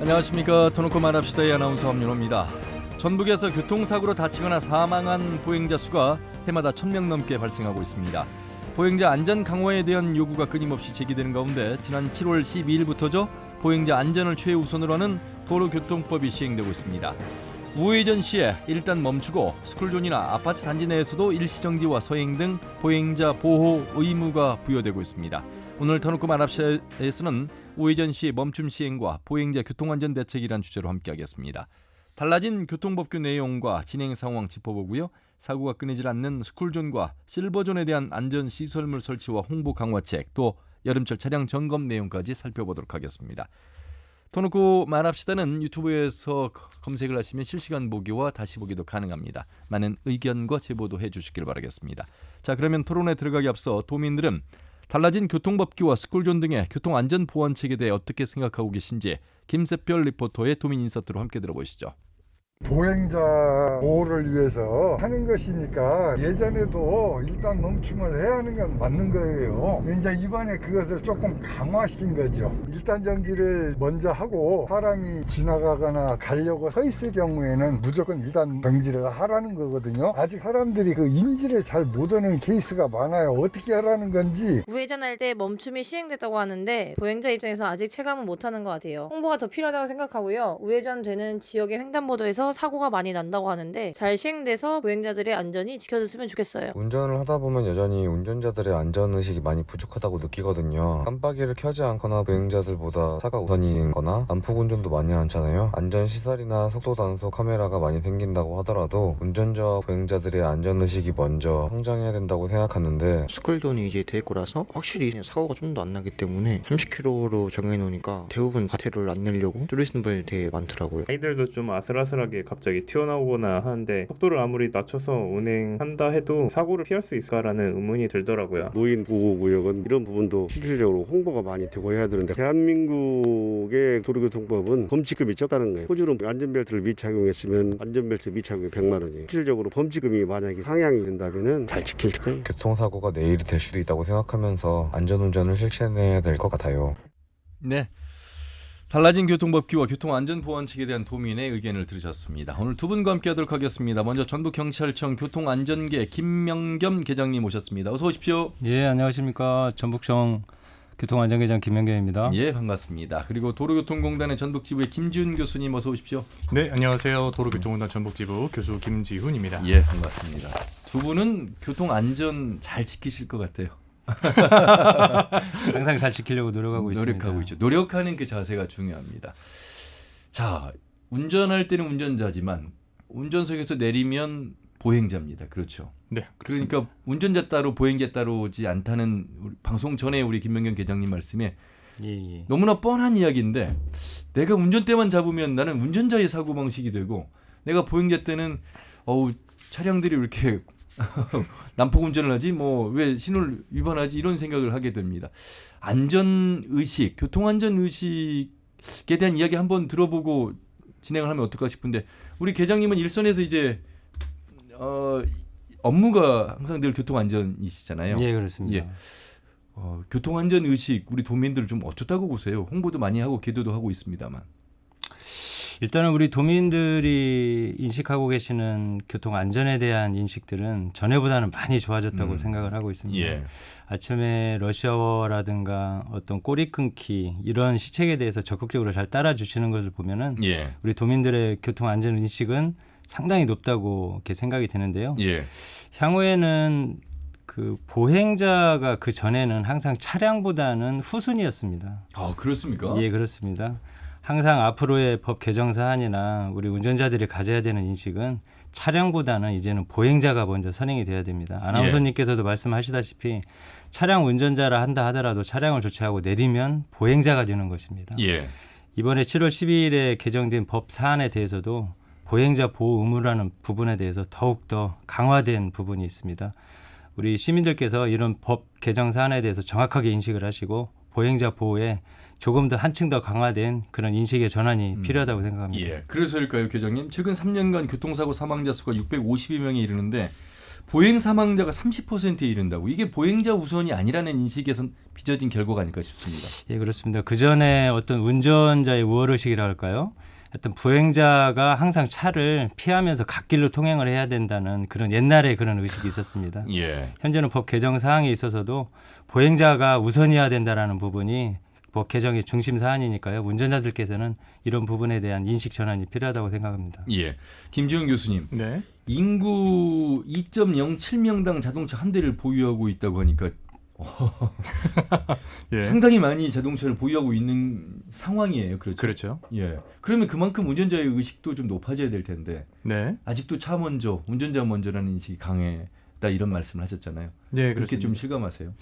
안녕하십니까. 터놓고 말합시다의 아나운서 함윤호입니다. 전북에서 교통사고로 다치거나 사망한 보행자 수가 해마다 1,000명 넘게 발생하고 있습니다. 보행자 안전 강화에 대한 요구가 끊임없이 제기되는 가운데 지난 7월 12일부터죠. 보행자 안전을 최우선으로 하는 도로교통법이 시행되고 있습니다. 우회전 시에 일단 멈추고 스쿨존이나 아파트 단지 내에서도 일시정지와 서행 등 보행자 보호 의무가 부여되고 있습니다. 오늘 터놓고 말합시다에서는 우회전 시 멈춤 시행과 보행자 교통안전 대책이란 주제로 함께하겠습니다. 달라진 교통법규 내용과 진행 상황 짚어보고요. 사고가 끊이질 않는 스쿨존과 실버존에 대한 안전시설물 설치와 홍보 강화책, 또 여름철 차량 점검 내용까지 살펴보도록 하겠습니다. 터놓고 말합시다는 유튜브에서 검색을 하시면 실시간 보기와 다시 보기도 가능합니다. 많은 의견과 제보도 해주시길 바라겠습니다. 자, 그러면 토론에 들어가기 앞서 도민들은 달라진 교통법규와 스쿨존 등의 교통안전보완책에 대해 어떻게 생각하고 계신지 김세별 리포터의 도민 인서트로 함께 들어보시죠. 보행자 보호를 위해서 하는 것이니까 예전에도 일단 멈춤을 해야 하는 건 맞는 거예요. 이제 이번에 그것을 조금 강화시킨 거죠. 일단 정지를 먼저 하고 사람이 지나가거나 가려고 서 있을 경우에는 무조건 일단 정지를 하라는 거거든요. 아직 사람들이 그 인지를 잘 못하는 케이스가 많아요. 어떻게 하라는 건지. 우회전할 때 멈춤이 시행됐다고 하는데 보행자 입장에서 아직 체감은 못하는 것 같아요. 홍보가 더 필요하다고 생각하고요. 우회전되는 지역의 횡단보도에서 사고가 많이 난다고 하는데 잘 시행돼서 보행자들의 안전이 지켜졌으면 좋겠어요. 운전을 하다 보면 여전히 운전자들의 안전의식이 많이 부족하다고 느끼거든요. 깜빡이를 켜지 않거나 보행자들보다 차가 우선인 거나 난폭 운전도 많이 하잖아요. 안전시설이나 속도 단속 카메라가 많이 생긴다고 하더라도 운전자와 보행자들의 안전의식이 먼저 성장해야 된다고 생각하는데, 스쿨존이 이제 될 거라서 확실히 사고가 좀 더 안 나기 때문에 30km로 정해놓으니까 대부분 과태료를 안 내려고 뚫으시는 분이 되게 많더라고요. 아이들도 좀 아슬아슬하게 갑자기 튀어나오거나 하는데 속도를 아무리 낮춰서 운행한다 해도 사고를 피할 수 있을까라는 의문이 들더라고요. 노인 보호구역은 이런 부분도 실질적으로 홍보가 많이 되고 해야 되는데, 대한민국의 도로교통법은 범칙금이 적다는 거예요. 호주는 안전벨트를 미착용했으면 안전벨트 미착용이 100만 원이에요. 실질적으로 범칙금이 만약에 상향이 된다면 잘 지킬 거예요. 교통사고가 내일이 될 수도 있다고 생각하면서 안전운전을 실천해야 될 것 같아요. 네, 달라진 교통법규와 교통안전보완책에 대한 도민의 의견을 들으셨습니다. 오늘 두 분과 함께하도록 하겠습니다. 먼저 전북경찰청 교통안전계 김명겸 계장님 모셨습니다. 어서 오십시오. 예, 안녕하십니까. 전북청 교통안전계장 김명겸입니다. 예, 반갑습니다. 그리고 도로교통공단의 전북지부의 김지훈 교수님 어서 오십시오. 네, 안녕하세요. 도로교통공단 전북지부 교수 김지훈입니다. 예, 반갑습니다. 두 분은 교통안전 잘 지키실 것 같아요. 항상 잘 지키려고 노력하고 있습니다. 있죠. 노력하는 그 자세가 중요합니다. 자, 운전할 때는 운전자지만 운전석에서 내리면 보행자입니다. 그렇죠. 네, 그렇습니다. 그러니까 운전자 따로 보행자 따로지 않다는 우리 방송 전에 우리 김명겸 계장님 말씀에 예. 너무나 뻔한 이야기인데, 내가 운전대만 잡으면 나는 운전자의 사고방식이 되고, 내가 보행자 때는 차량들이 왜 이렇게 난폭 운전을 하지, 뭐 왜 신호를 위반하지, 이런 생각을 하게 됩니다. 안전의식, 교통안전의식에 대한 이야기 한번 들어보고 진행을 하면 어떨까 싶은데, 우리 계장님은 일선에서 이제 업무가 항상 늘 교통안전이시잖아요. 예, 그렇습니다. 예. 교통안전의식 우리 도민들 좀 어떻다고 보세요? 홍보도 많이 하고 계도도 하고 있습니다만. 일단은 우리 도민들이 인식하고 계시는 교통안전에 대한 인식들은 전에보다는 많이 좋아졌다고 생각을 하고 있습니다. 예. 아침에 러시아워라든가 어떤 꼬리 끊기 이런 시책에 대해서 적극적으로 잘 따라주시는 것을 보면은 예. 우리 도민들의 교통안전 인식은 상당히 높다고 이렇게 생각이 드는데요. 예. 향후에는 그 보행자가 그 전에는 항상 차량보다는 후순위였습니다. 아, 그렇습니까? 예, 그렇습니다. 항상 앞으로의 법 개정 사안이나 우리 운전자들이 가져야 되는 인식은 차량보다는 이제는 보행자가 먼저 선행이 돼야 됩니다. 아나운서님께서도 말씀하시다시피 차량 운전자라 한다 하더라도 차량을 주차하고 내리면 보행자가 되는 것입니다. 예. 이번에 7월 12일에 개정된 법 사안에 대해서도 보행자 보호 의무라는 부분에 대해서 더욱더 강화된 부분이 있습니다. 우리 시민들께서 이런 법 개정 사안에 대해서 정확하게 인식을 하시고 보행자 보호에 조금 더 한층 더 강화된 그런 인식의 전환이 필요하다고 생각합니다. 예. 그래서일까요, 계장님? 최근 3년간 교통사고 사망자 수가 652명에 이르는데 보행 사망자가 30%에 이른다고. 이게 보행자 우선이 아니라는 인식에서 빚어진 결과가 아닐까 싶습니다. 예, 그렇습니다. 그 전에 어떤 운전자의 우월의식이라 할까요? 어떤 보행자가 항상 차를 피하면서 갓길로 통행을 해야 된다는 그런 옛날에 그런 의식이 있었습니다. 예. 현재는 법 개정 사항에 있어서도 보행자가 우선이어야 된다라는 부분이 법 개정의 중심 사안이니까요. 운전자들께서는 이런 부분에 대한 인식 전환이 필요하다고 생각합니다. 예. 김지훈 교수님. 네. 인구 2.07명당 자동차 한 대를 보유하고 있다고 하니까 예. 상당히 많이 자동차를 보유하고 있는 상황이에요. 그렇죠. 그렇죠. 예. 그러면 그만큼 운전자의 의식도 좀 높아져야 될 텐데 네. 아직도 차 먼저, 운전자 먼저라는 인식이 강했다 이런 말씀을 하셨잖아요. 네, 그렇게 그렇습니다. 좀 실감하세요.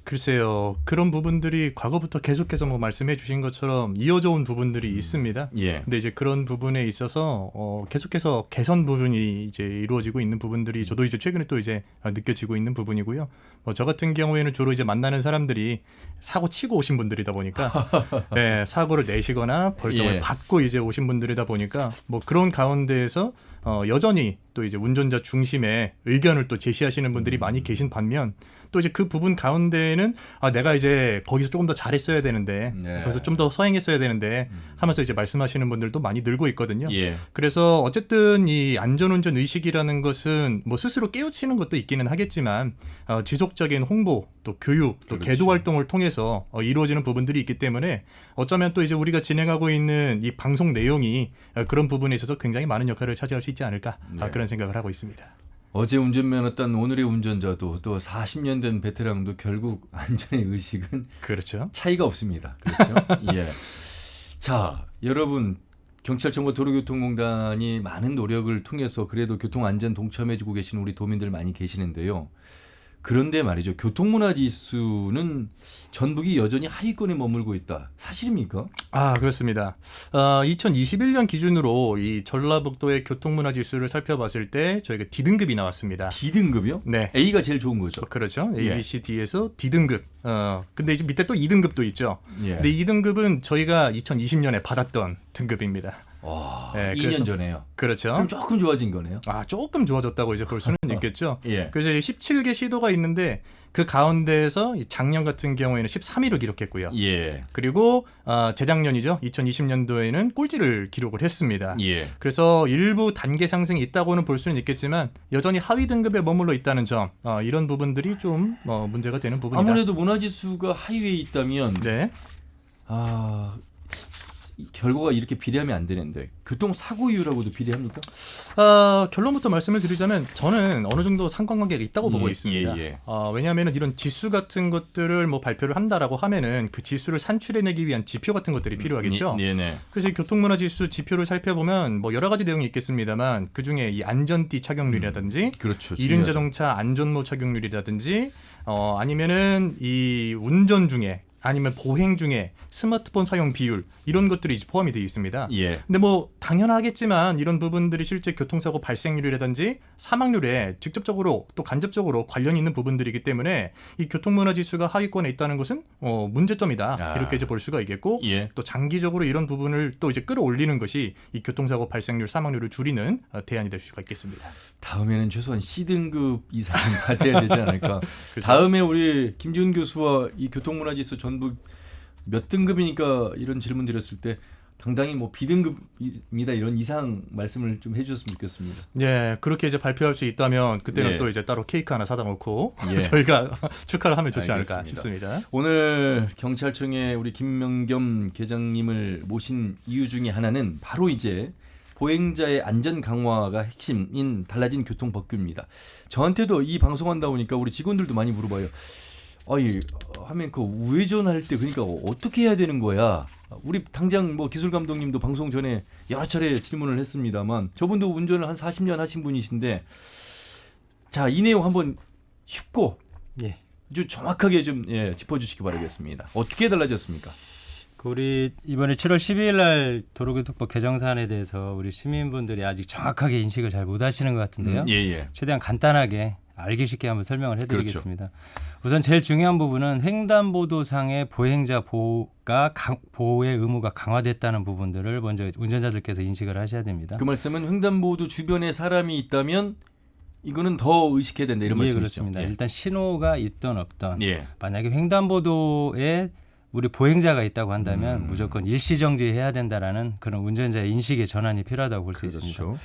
글쎄요. 그런 부분들이 과거부터 계속해서 뭐 말씀해 주신 것처럼 이어져 온 부분들이 있습니다. 예. 근데 이제 그런 부분에 있어서 계속해서 개선 부분이 이제 이루어지고 있는 부분들이 저도 이제 최근에 또 이제 느껴지고 있는 부분이고요. 저 같은 경우에는 주로 이제 만나는 사람들이 사고 치고 오신 분들이다 보니까 네, 사고를 내시거나 벌점을 예. 받고 이제 오신 분들이다 보니까 뭐 그런 가운데에서 여전히 또 이제 운전자 중심의 의견을 또 제시하시는 분들이 많이 계신 반면 또 이제 그 부분 가운데에는 내가 이제 거기서 조금 더 잘했어야 되는데 네. 그래서 좀 더 서행했어야 되는데 하면서 이제 말씀하시는 분들도 많이 늘고 있거든요. 예. 그래서 어쨌든 이 안전운전 의식이라는 것은 뭐 스스로 깨우치는 것도 있기는 하겠지만 지속적인 홍보 또 교육 또 그렇죠. 계도 활동을 통해서 이루어지는 부분들이 있기 때문에 어쩌면 또 이제 우리가 진행하고 있는 이 방송 내용이 그런 부분에 있어서 굉장히 많은 역할을 차지할 수 있지 않을까 네. 그런 생각을 하고 있습니다. 어제 운전면허 딴 오늘의 운전자도 또 40년 된 베테랑도 결국 안전의 의식은 그렇죠. 차이가 없습니다. 그렇죠? 예. 자, 여러분 경찰청과 도로교통공단이 많은 노력을 통해서 그래도 교통안전 동참해주고 계시는 우리 도민들 많이 계시는데요. 그런데 말이죠. 교통문화지수는 전북이 여전히 하위권에 머물고 있다. 사실입니까? 그렇습니다. 2021년 기준으로 이 전라북도의 교통문화지수를 살펴봤을 때 저희가 D등급이 나왔습니다. D등급이요? 네. A가 제일 좋은 거죠. 그렇죠. A, 예. B, C, D에서 D등급. 근데 이제 밑에 또 2등급도 있죠. 예. 근데 2등급은 저희가 2020년에 받았던 등급입니다. 와, 네, 2년 그래서- 전에요. 그렇죠. 그럼 조금 좋아진 거네요. 조금 좋아졌다고 이제 볼 수는 있겠죠. 예. 그래서 17개 시도가 있는데 그 가운데에서 이 작년 같은 경우에는 13위를 기록했고요. 예. 그리고 재작년이죠. 2020년도에는 꼴찌를 기록을 했습니다. 예. 그래서 일부 단계 상승이 있다고는 볼 수는 있겠지만 여전히 하위 등급에 머물러 있다는 점 이런 부분들이 좀 문제가 되는 부분이다. 아무래도 문화지수가 하위에 있다면 네. 이 결과가 이렇게 비례하면 안 되는데 교통사고율하고도 비례합니까? 결론부터 말씀을 드리자면 저는 어느 정도 상관관계가 있다고 보고 있습니다. 예. 왜냐하면 이런 지수 같은 것들을 뭐 발표를 한다라고 하면은 그 지수를 산출해내기 위한 지표 같은 것들이 필요하겠죠. 네네. 그래서 이 교통문화지수 지표를 살펴보면 뭐 여러 가지 내용이 있겠습니다만 그 중에 이 안전띠 착용률이라든지 그렇죠. 이륜 자동차 안전모 착용률이라든지 아니면은 이 운전 중에 아니면 보행 중에 스마트폰 사용 비율 이런 것들이 이제 포함이 되어 있습니다. 예. 근데 뭐 당연하겠지만 이런 부분들이 실제 교통사고 발생률이라든지 사망률에 직접적으로 또 간접적으로 관련이 있는 부분들이기 때문에 이 교통문화지수가 하위권에 있다는 것은 문제점이다 이렇게 이제 볼 수가 있겠고 예. 또 장기적으로 이런 부분을 또 이제 끌어올리는 것이 이 교통사고 발생률 사망률을 줄이는 대안이 될 수가 있겠습니다. 다음에는 최소한 C등급 이상은 받아야 되지 않을까. 그렇죠. 다음에 우리 김지훈 교수와 이 교통문화지수 전북 몇 등급이니까 이런 질문 드렸을 때 당당히 뭐 B등급입니다 이런 이상 말씀을 좀 해주셨으면 좋겠습니다. 예, 그렇게 이제 발표할 수 있다면 그때는 예. 또 이제 따로 케이크 하나 사다 놓고 예. 저희가 축하를 하면 좋지 않을까 알겠습니다. 싶습니다. 오늘 경찰청에 우리 김명겸 계장님을 모신 이유 중에 하나는 바로 이제 보행자의 안전 강화가 핵심인 달라진 교통법규입니다. 저한테도 이 방송한다 보니까 우리 직원들도 많이 물어봐요. 하면 그 우회전할 때 그러니까 어떻게 해야 되는 거야? 우리 당장 뭐 기술 감독님도 방송 전에 여러 차례 질문을 했습니다만 저분도 운전을 한 40년 하신 분이신데 자, 이 내용 한번 쉽고 예. 아주 정확하게 좀 짚어주시기 바라겠습니다. 어떻게 달라졌습니까? 우리 이번에 7월 12일 날 도로교통법 개정 사안에 대해서 우리 시민분들이 아직 정확하게 인식을 잘 못하시는 것 같은데요. 예. 최대한 간단하게 알기 쉽게 한번 설명을 해드리겠습니다. 우선 제일 중요한 부분은 횡단보도상의 보행자 보호의 의무가 강화됐다는 부분들을 먼저 운전자들께서 인식을 하셔야 됩니다. 그 말씀은 횡단보도 주변에 사람이 있다면 이거는 더 의식해야 된다 이런 예, 말씀이시죠? 그렇습니다. 일단 신호가 있던 없던 예. 만약에 횡단보도에 우리 보행자가 있다고 한다면 무조건 일시정지해야 된다라는 그런 운전자의 인식의 전환이 필요하다고 볼 수 있습니다. 그렇죠.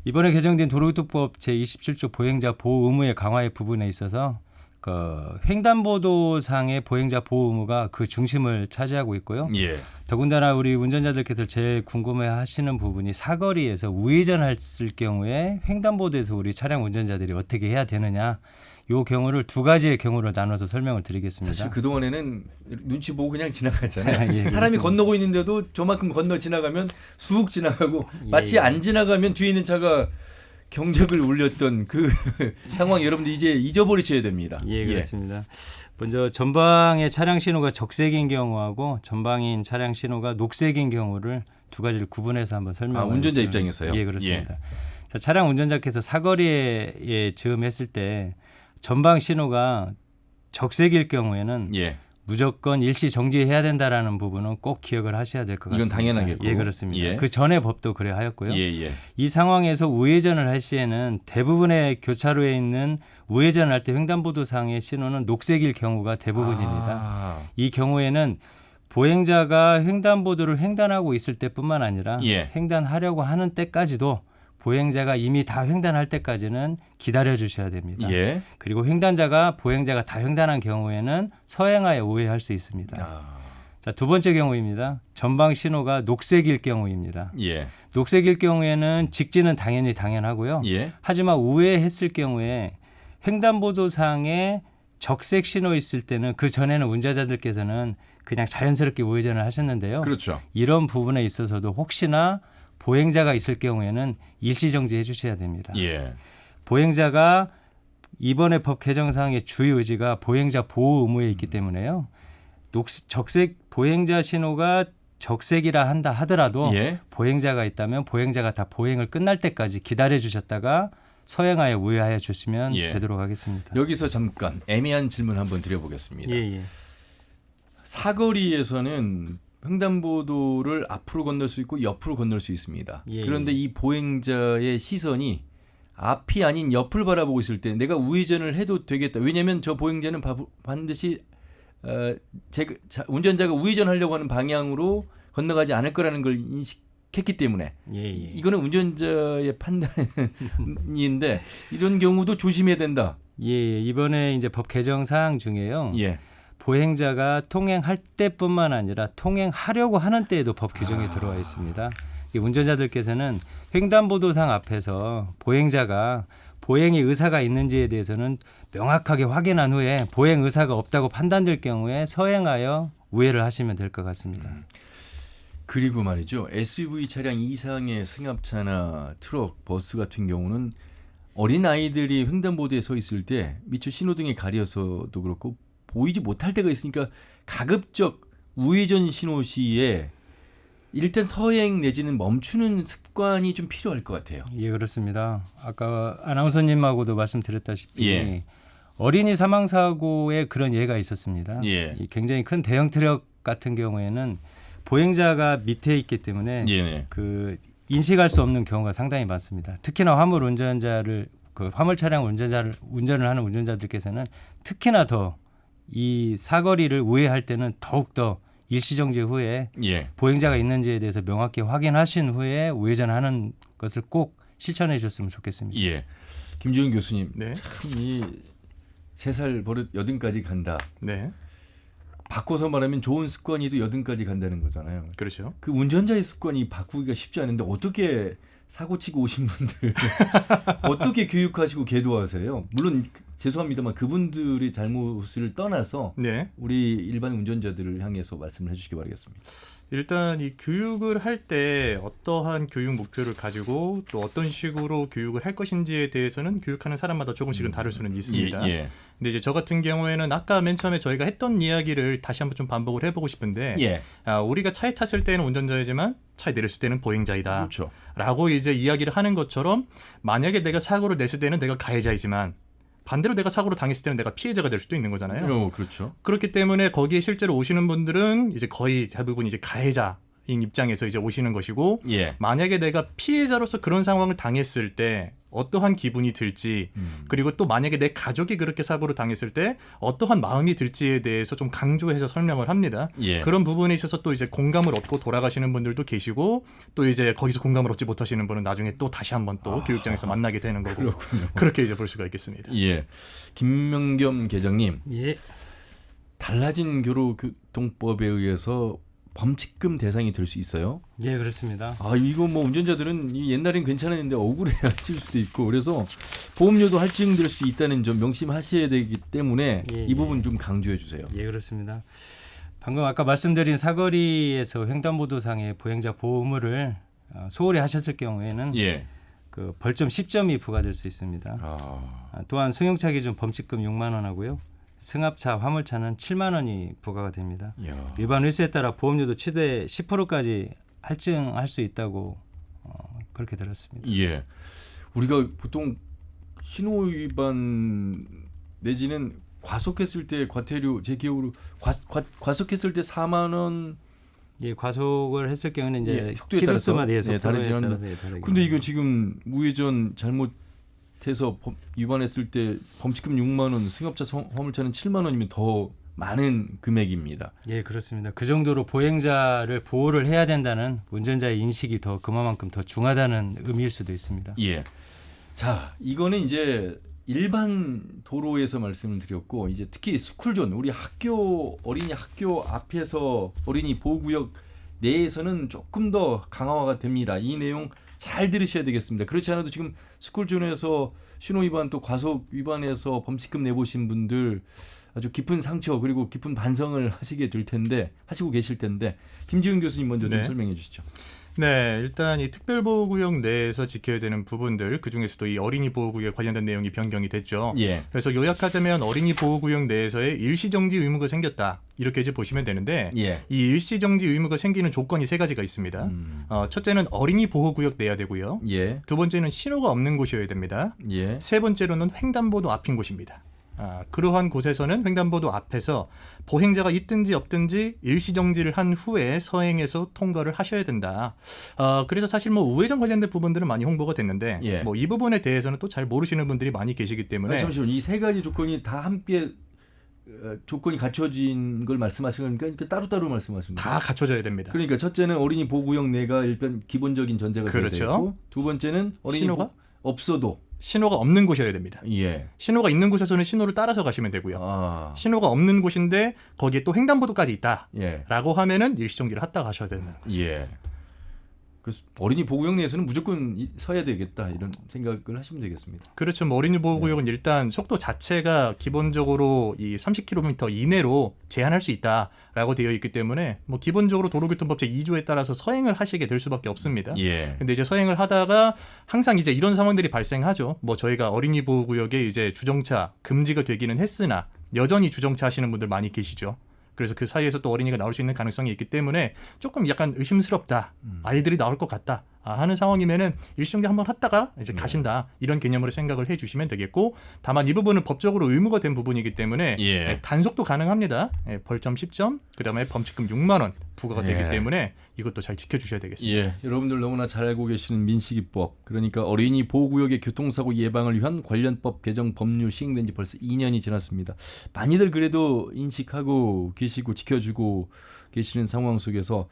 이번에 개정된 도로교통법 제27조 보행자 보호 의무의 강화의 부분에 있어서 그 횡단보도상의 보행자 보호 의무가 그 중심을 차지하고 있고요. 예. 더군다나 우리 운전자들께서 제일 궁금해하시는 부분이 사거리에서 우회전했을 경우에 횡단보도에서 우리 차량 운전자들이 어떻게 해야 되느냐. 요 경우를 두 가지의 경우를 나눠서 설명을 드리겠습니다. 사실 그 동안에는 눈치 보고 그냥 지나가잖아요. 예, 사람이 그렇습니다. 건너고 있는데도 저만큼 건너 지나가면 쑥 지나가고 예, 마치 예. 안 지나가면 뒤에 있는 차가 경적을 울렸던 그 상황 여러분들 이제 잊어버리셔야 됩니다. 예, 그렇습니다. 먼저 전방의 차량 신호가 적색인 경우하고 전방인 차량 신호가 녹색인 경우를 두 가지를 구분해서 한번 설명을 운전자 드리면- 입장에서요? 예, 그렇습니다. 자, 차량 운전자께서 사거리에 즈음했을 때 전방 신호가 적색일 경우에는 예. 무조건 일시 정지해야 된다라는 부분은 꼭 기억을 하셔야 될 것 이건 같습니다. 당연하겠고. 예, 그렇습니다. 예. 그 전에 법도 그래 하였고요. 예. 이 상황에서 우회전을 할 시에는 대부분의 교차로에 있는 우회전을 할 때 횡단보도상의 신호는 녹색일 경우가 대부분입니다. 아, 이 경우에는 보행자가 횡단보도를 횡단하고 있을 때뿐만 아니라 예. 횡단하려고 하는 때까지도 보행자가 이미 다 횡단할 때까지는 기다려 주셔야 됩니다. 예. 그리고 보행자가 다 횡단한 경우에는 서행하여 우회할 수 있습니다. 자, 두 번째 경우입니다. 전방 신호가 녹색일 경우입니다. 예. 녹색일 경우에는 직진은 당연하고요. 예. 하지만 우회했을 경우에 횡단보도상에 적색 신호 있을 때는 그 전에는 운전자들께서는 그냥 자연스럽게 우회전을 하셨는데요. 그렇죠. 이런 부분에 있어서도 혹시나 보행자가 있을 경우에는 일시정지해 주셔야 됩니다. 예. 보행자가 이번에 법 개정상의 주요 의지가 보행자 보호 의무에 있기 때문에요. 적색 보행자 신호가 적색이라 한다 하더라도 예. 보행자가 있다면 보행자가 다 보행을 끝날 때까지 기다려 주셨다가 서행하여 우회하여 주시면 예. 되도록 하겠습니다. 여기서 잠깐 애매한 질문 한번 드려보겠습니다. 예. 사거리에서는 횡단보도를 앞으로 건널 수 있고 옆으로 건널 수 있습니다. 예, 그런데 이 보행자의 시선이 앞이 아닌 옆을 바라보고 있을 때 내가 우회전을 해도 되겠다. 왜냐하면 저 보행자는 반드시 운전자가 우회전하려고 하는 방향으로 건너가지 않을 거라는 걸 인식했기 때문에 이거는 운전자의 판단인데 이런 경우도 조심해야 된다. 예, 이번에 이제 법 개정 사항 중에요. 예. 보행자가 통행할 때뿐만 아니라 통행하려고 하는 때에도 법 규정이 들어와 있습니다. 이 운전자들께서는 횡단보도상 앞에서 보행자가 보행의 의사가 있는지에 대해서는 명확하게 확인한 후에 보행 의사가 없다고 판단될 경우에 서행하여 우회를 하시면 될 것 같습니다. 그리고 말이죠. SUV 차량 이상의 승합차나 트럭, 버스 같은 경우는 어린 아이들이 횡단보도에 서 있을 때 미처 신호등에 가려서도 그렇고 보이지 못할 때가 있으니까 가급적 우회전 신호 시에 일단 서행 내지는 멈추는 습관이 좀 필요할 것 같아요. 예, 그렇습니다. 아까 아나운서님하고도 말씀드렸다시피 예. 어린이 사망 사고에 그런 예가 있었습니다. 예. 이 굉장히 큰 대형 트럭 같은 경우에는 보행자가 밑에 있기 때문에 예. 그 인식할 수 없는 경우가 상당히 많습니다. 특히나 화물 차량 운전을 하는 운전자들께서는 특히나 더 이 사거리를 우회할 때는 더욱 더 일시정지 후에 예. 보행자가 있는지에 대해서 명확히 확인하신 후에 우회전하는 것을 꼭 실천해 주셨으면 좋겠습니다. 예. 김지훈 교수님, 네. 이 3살 버릇 80까지 간다. 네. 바꿔서 말하면 좋은 습관이도 80까지 간다는 거잖아요. 그렇죠. 그 운전자의 습관이 바꾸기가 쉽지 않은데 어떻게 사고치고 오신 분들 어떻게 교육하시고 계도하세요? 물론 죄송합니다만 그분들의 잘못을 떠나서 네. 우리 일반 운전자들을 향해서 말씀을 해주시기 바라겠습니다. 일단 이 교육을 할 때 어떠한 교육 목표를 가지고 또 어떤 식으로 교육을 할 것인지에 대해서는 교육하는 사람마다 조금씩은 다를 수는 있습니다. 예. 근데 이제 저 같은 경우에는 아까 맨 처음에 저희가 했던 이야기를 다시 한번 좀 반복을 해보고 싶은데 예. 우리가 차에 탔을 때는 운전자이지만 차에 내렸을 때는 보행자이다 그렇죠. 라고 이제 이야기를 하는 것처럼 만약에 내가 사고를 냈을 때는 내가 가해자이지만 반대로 내가 사고를 당했을 때는 내가 피해자가 될 수도 있는 거잖아요. 그렇죠. 그렇기 때문에 거기에 실제로 오시는 분들은 이제 거의 대부분 이제 가해자인 입장에서 이제 오시는 것이고 예. 만약에 내가 피해자로서 그런 상황을 당했을 때 어떠한 기분이 들지 그리고 또 만약에 내 가족이 그렇게 사고를 당했을 때 어떠한 마음이 들지에 대해서 좀 강조해서 설명을 합니다. 예. 그런 부분에 있어서 또 이제 공감을 얻고 돌아가시는 분들도 계시고 또 이제 거기서 공감을 얻지 못하시는 분은 나중에 또 다시 한번 또 교육장에서 만나게 되는 거고 그렇군요. 그렇게 이제 볼 수가 있겠습니다. 예. 김명겸 계장님, 예. 달라진 교로교통법에 의해서 범칙금 대상이 될 수 있어요? 예, 그렇습니다. 아, 이거 뭐 운전자들은 옛날엔 괜찮았는데 억울해 할 수도 있고 그래서 보험료도 할증될 수 있다는 점 명심하셔야 되기 때문에 예, 이 부분 좀 강조해 주세요. 예, 그렇습니다. 방금 아까 말씀드린 사거리에서 횡단보도상의 보행자 보호 의무를 소홀히 하셨을 경우에는 예. 그 벌점 10점이 부과될 수 있습니다. 또한 승용차 기준 범칙금 6만 원 하고요. 승합차, 화물차는 7만 원이 부과가 됩니다. 야. 위반 횟수에 따라 보험료도 최대 10%까지 할증할 수 있다고 그렇게 들었습니다. 예. 우리가 보통 신호 위반 내지는 과속했을 때 과태료 제 기억으로 과속했을 때 4만 원. 예, 과속을 했을 경우는 이제 예, 속도에 따라서 속도에 다르긴 한데. 다르긴 근데 이거 합니다. 지금 우회전 잘못해서 위반했을 때 범칙금 6만 원, 승합차, 화물차는 7만 원이면 더 많은 금액입니다. 예, 그렇습니다. 그 정도로 보행자를 보호를 해야 된다는 운전자의 인식이 더 그만큼 더 중하다는 의미일 수도 있습니다. 예. 자, 이거는 이제 일반 도로에서 말씀을 드렸고 이제 특히 스쿨존 우리 어린이 학교 앞에서 어린이 보호구역 내에서는 조금 더 강화가 됩니다. 이 내용 잘 들으셔야 되겠습니다. 그렇지 않아도 지금 스쿨존에서 신호 위반 또 과속 위반해서 범칙금 내보신 분들 아주 깊은 상처 그리고 깊은 반성을 하시고 계실 텐데 김지훈 교수님 먼저 좀 네. 설명해 주시죠. 네, 일단 이 특별보호구역 내에서 지켜야 되는 부분들 그중에서도 이 어린이 보호구역에 관련된 내용이 변경이 됐죠. 예. 그래서 요약하자면 어린이 보호구역 내에서의 일시정지 의무가 생겼다 이렇게 이제 보시면 되는데 예. 이 일시정지 의무가 생기는 조건이 세 가지가 있습니다. 첫째는 어린이 보호구역 내야 되고요. 예. 두 번째는 신호가 없는 곳이어야 됩니다. 예. 세 번째로는 횡단보도 앞인 곳입니다. 그러한 곳에서는 횡단보도 앞에서 보행자가 있든지 없든지 일시정지를 한 후에 서행해서 통과를 하셔야 된다. 그래서 사실 뭐 우회전 관련된 부분들은 많이 홍보가 됐는데 예. 뭐 이 부분에 대해서는 또 잘 모르시는 분들이 많이 계시기 때문에 잠시만요. 이 세 가지 조건이 다 함께 조건이 갖춰진 걸 말씀하시는 거니까 그러니까 따로따로 말씀하시는 거예요. 다 갖춰져야 됩니다. 그러니까 첫째는 어린이 보호구역 내가 일단 기본적인 전제가 되어 그렇죠. 있고 두 번째는 어린이 신호가? 없어도 신호가 없는 곳이어야 됩니다. 예. 신호가 있는 곳에서는 신호를 따라서 가시면 되고요. 아. 신호가 없는 곳인데 거기에 또 횡단보도까지 있다. 예. 라고 하면은 일시정지를 하다 가셔야 되는 거죠. 예. 그래서 어린이 보호구역 내에서는 무조건 서야 되겠다 이런 생각을 하시면 되겠습니다. 그렇죠. 뭐 어린이 보호구역은 일단 속도 자체가 기본적으로 이 30km 이내로 제한할 수 있다라고 되어 있기 때문에 뭐 기본적으로 도로교통법 제2조에 따라서 서행을 하시게 될 수밖에 없습니다. 예. 근데 이제 서행을 하다가 항상 이제 이런 상황들이 발생하죠. 뭐 저희가 어린이 보호구역에 이제 주정차 금지가 되기는 했으나 여전히 주정차 하시는 분들 많이 계시죠. 그래서 그 사이에서 또 어린이가 나올 수 있는 가능성이 있기 때문에 조금 약간 의심스럽다. 아이들이 나올 것 같다. 하는 상황이면은 일시정지 한번 했다가 이제 가신다. 이런 개념으로 생각을 해주시면 되겠고 다만 이 부분은 법적으로 의무가 된 부분이기 때문에 예. 단속도 가능합니다. 벌점 10점, 그다음에 범칙금 6만 원 부과가 되기 예. 때문에 이것도 잘 지켜주셔야 되겠습니다. 예, 여러분들 너무나 잘 알고 계시는 민식이법, 그러니까 어린이 보호구역의 교통사고 예방을 위한 관련법 개정 법률 시행된 지 벌써 2년이 지났습니다. 많이들 그래도 인식하고 계시고 지켜주고 계시는 상황 속에서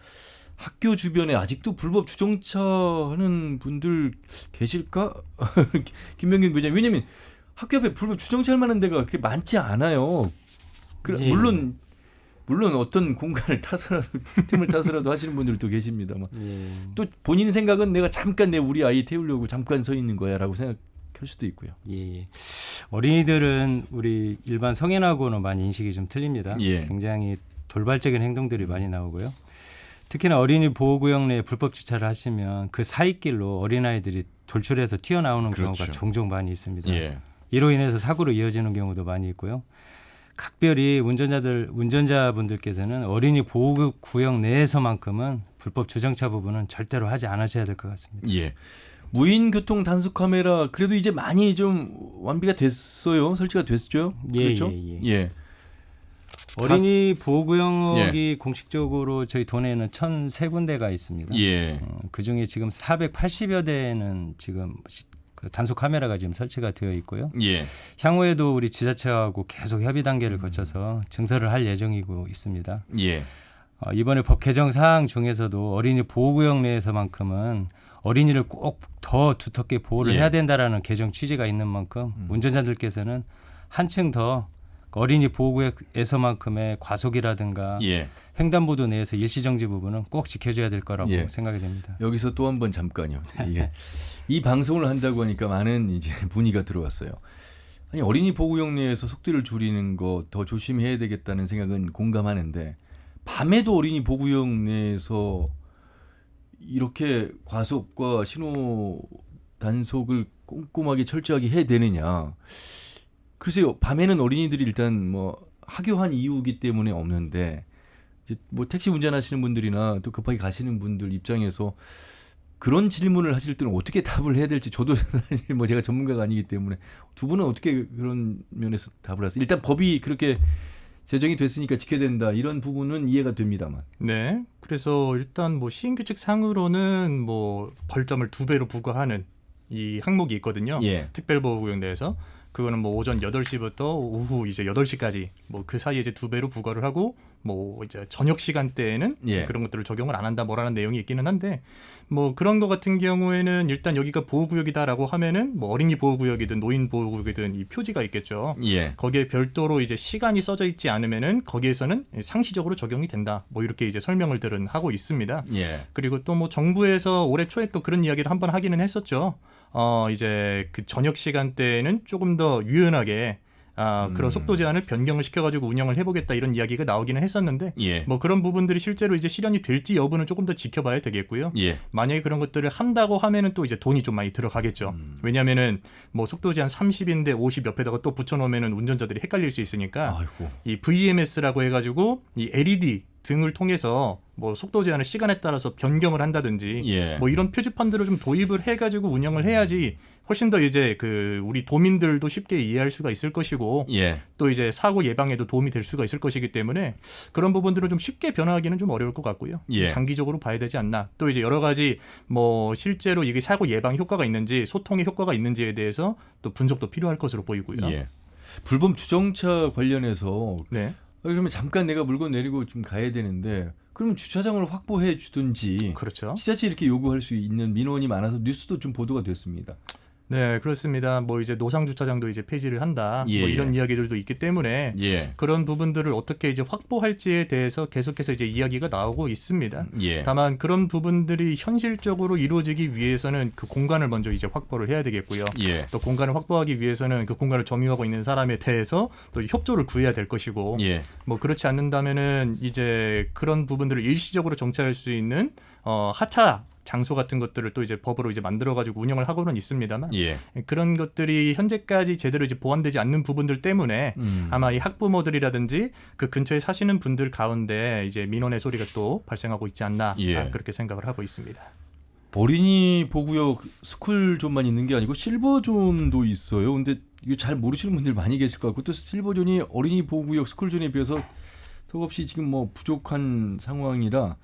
학교 주변에 아직도 불법 주정차 하는 분들 계실까? 김명균 교장, 왜냐면 학교 앞에 불법 주정차할 만한 데가 그렇게 많지 않아요. 예. 물론 어떤 공간을 타서라도 틈을 타서라도 하시는 분들도 계십니다만 예. 또 본인 생각은 내가 잠깐 우리 아이 태우려고 잠깐 서 있는 거야라고 생각할 수도 있고요. 예. 어린이들은 우리 일반 성인하고는 많이 인식이 좀 틀립니다. 예. 굉장히 돌발적인 행동들이 많이 나오고요. 특히나 어린이 보호구역 내에 불법 주차를 하시면 그 사이길로 어린아이들이 돌출해서 튀어나오는 그렇죠. 경우가 종종 많이 있습니다. 예. 이로 인해서 사고로 이어지는 경우도 많이 있고요. 각별히 운전자분들께서는 어린이 보호구역 내에서만큼은 불법 주정차 부분은 절대로 하지 않으셔야 될 것 같습니다. 예. 무인 교통 단속 카메라 그래도 이제 많이 좀 완비가 됐어요. 설치가 됐죠? 예, 그렇죠? 예, 예. 예. 어린이 보호구역이 공식적으로 저희 도내에는 1,003군데가 있습니다. 예. 그 중에 지금 480여 대는 지금 그 단속 카메라가 지금 설치가 되어 있고요. 예. 향후에도 우리 지자체하고 계속 협의 단계를 거쳐서 증설을 할 예정이고 있습니다. 예. 이번에 법 개정 사항 중에서도 어린이 보호구역 내에서만큼은 어린이를 꼭 더 두텁게 보호를 예. 해야 된다라는 개정 취지가 있는 만큼 운전자들께서는 한층 더 어린이 보호구역에서만큼의 과속이라든가 예. 횡단보도 내에서 일시정지 부분은 꼭 지켜줘야 될 거라고 예. 생각이 됩니다. 여기서 또 한 번 잠깐요. 이게 이 방송을 한다고 하니까 많은 이제 문의가 들어왔어요. 아니 어린이 보호구역 내에서 속도를 줄이는 거 더 조심해야 되겠다는 생각은 공감하는데 밤에도 어린이 보호구역 내에서 이렇게 과속과 신호 단속을 꼼꼼하게 철저하게 해야 되느냐. 글쎄요. 밤에는 어린이들이 일단 뭐 하교한 이유이기 때문에 없는데 이제 뭐 택시 운전하시는 분들이나 또 급하게 가시는 분들 입장에서 그런 질문을 하실 때는 어떻게 답을 해야 될지 저도 사실 뭐 제가 전문가가 아니기 때문에 두 분은 어떻게 그런 면에서 답을 하세요? 일단 법이 그렇게 제정이 됐으니까 지켜야 된다 이런 부분은 이해가 됩니다만. 네. 그래서 일단 뭐 시행규칙 상으로는 뭐 벌점을 2배로 부과하는 이 항목이 있거든요. 예. 특별보호구역 내에서 그거는 뭐 오전 8시부터 오후 이제 8시까지 뭐 그 사이에 이제 2배로 부과를 하고 뭐 이제 저녁 시간대에는 예. 그런 것들을 적용을 안 한다 뭐라는 내용이 있기는 한데 뭐 그런 거 같은 경우에는 일단 여기가 보호구역이다라고 하면은 뭐 어린이 보호구역이든 노인 보호구역이든 이 표지가 있겠죠. 예. 거기에 별도로 이제 시간이 써져 있지 않으면은 거기에서는 상시적으로 적용이 된다. 뭐 이렇게 이제 설명을들은 하고 있습니다. 예. 그리고 또 뭐 정부에서 올해 초에 또 그런 이야기를 한번 하기는 했었죠. 이제 그 저녁 시간대에는 조금 더 유연하게 그런 속도 제한을 변경을 시켜가지고 운영을 해보겠다 이런 이야기가 나오기는 했었는데 예. 뭐 그런 부분들이 실제로 이제 실현이 될지 여부는 조금 더 지켜봐야 되겠고요. 예. 만약에 그런 것들을 한다고 하면은 또 이제 돈이 좀 많이 들어가겠죠. 왜냐하면은 뭐 속도 제한 30인데 50 옆에다가 또 붙여놓으면은 운전자들이 헷갈릴 수 있으니까 아이고. 이 VMS라고 해가지고 이 LED 등을 통해서 뭐 속도 제한을 시간에 따라서 변경을 한다든지 예. 뭐 이런 표지판들을 좀 도입을 해가지고 운영을 해야지 훨씬 더 이제 그 우리 도민들도 쉽게 이해할 수가 있을 것이고 예. 또 이제 사고 예방에도 도움이 될 수가 있을 것이기 때문에 그런 부분들은 좀 쉽게 변화하기는 좀 어려울 것 같고요. 예. 장기적으로 봐야 되지 않나. 또 이제 여러 가지 뭐 실제로 이게 사고 예방 효과가 있는지 소통의 효과가 있는지에 대해서 또 분석도 필요할 것으로 보이고요. 예. 불법 주정차 관련해서 네. 그러면 잠깐 내가 물건 내리고 좀 가야 되는데 그러면 주차장을 확보해 주든지 그렇죠. 지자체 이렇게 요구할 수 있는 민원이 많아서 뉴스도 좀 보도가 됐습니다. 네, 그렇습니다. 뭐 이제 노상 주차장도 이제 폐지를 한다. 예, 뭐 이런 예. 이야기들도 있기 때문에 예. 그런 부분들을 어떻게 이제 확보할지에 대해서 계속해서 이제 이야기가 나오고 있습니다. 예. 다만 그런 부분들이 현실적으로 이루어지기 위해서는 그 공간을 먼저 이제 확보를 해야 되겠고요. 예. 또 공간을 확보하기 위해서는 그 공간을 점유하고 있는 사람에 대해서 또 협조를 구해야 될 것이고 예. 뭐 그렇지 않는다면은 이제 그런 부분들을 일시적으로 정차할 수 있는 하차 장소 같은 것들을 또 이제 법으로 이제 만들어가지고 운영을 하고는 있습니다만 예. 그런 것들이 현재까지 제대로 이제 보완되지 않는 부분들 때문에 아마 이 학부모들이라든지 그 근처에 사시는 분들 가운데 이제 민원의 소리가 또 발생하고 있지 않나 예. 그렇게 생각을 하고 있습니다. 어린이 보호구역 스쿨존만 있는 게 아니고 실버존도 있어요. 근데 이거 잘 모르시는 분들 많이 계실 것 같고 또 실버존이 어린이 보호구역 스쿨존에 비해서 턱없이 지금 뭐 부족한 상황이라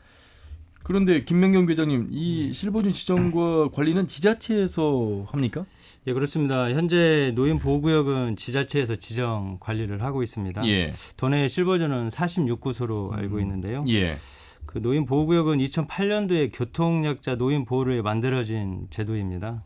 그런데 김명경 회장님 이 실버존 지정과 관리는 지자체에서 합니까? 예, 그렇습니다. 현재 노인 보호구역은 지자체에서 지정 관리를 하고 있습니다. 예. 도내 실버존은 46구소로 알고 있는데요. 예. 그 노인 보호구역은 2008년도에 교통약자 노인 보호를 위해 만들어진 제도입니다.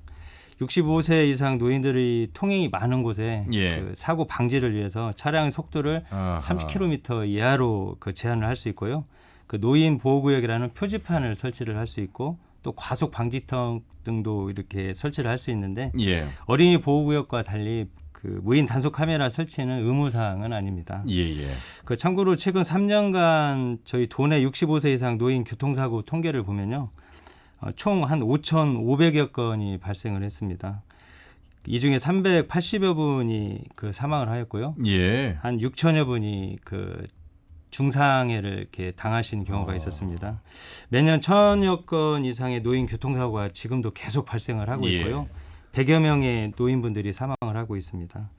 65세 이상 노인들이 통행이 많은 곳에 예. 그 사고 방지를 위해서 차량 속도를 아하. 30km 이하로 그 제한을 할 수 있고요. 그 노인 보호구역이라는 표지판을 설치를 할 수 있고 또 과속 방지턱 등도 이렇게 설치를 할 수 있는데 예. 어린이 보호구역과 달리 그 무인 단속 카메라 설치는 의무 사항은 아닙니다. 예. 그 참고로 최근 3년간 저희 도내 65세 이상 노인 교통사고 통계를 보면요. 총 한 5,500여 건이 발생을 했습니다. 이 중에 380여 분이 그 사망을 하였고요. 예. 한 6천여 분이 그 중상해를 이렇게 당하신 경우가 있었습니다. 매년 1,000여 건 이상의 노인 교통사고가 지금도 계속 발생을 하고 예. 있고요. 100여 명의 노인분들이 사망을 하고 있습니다.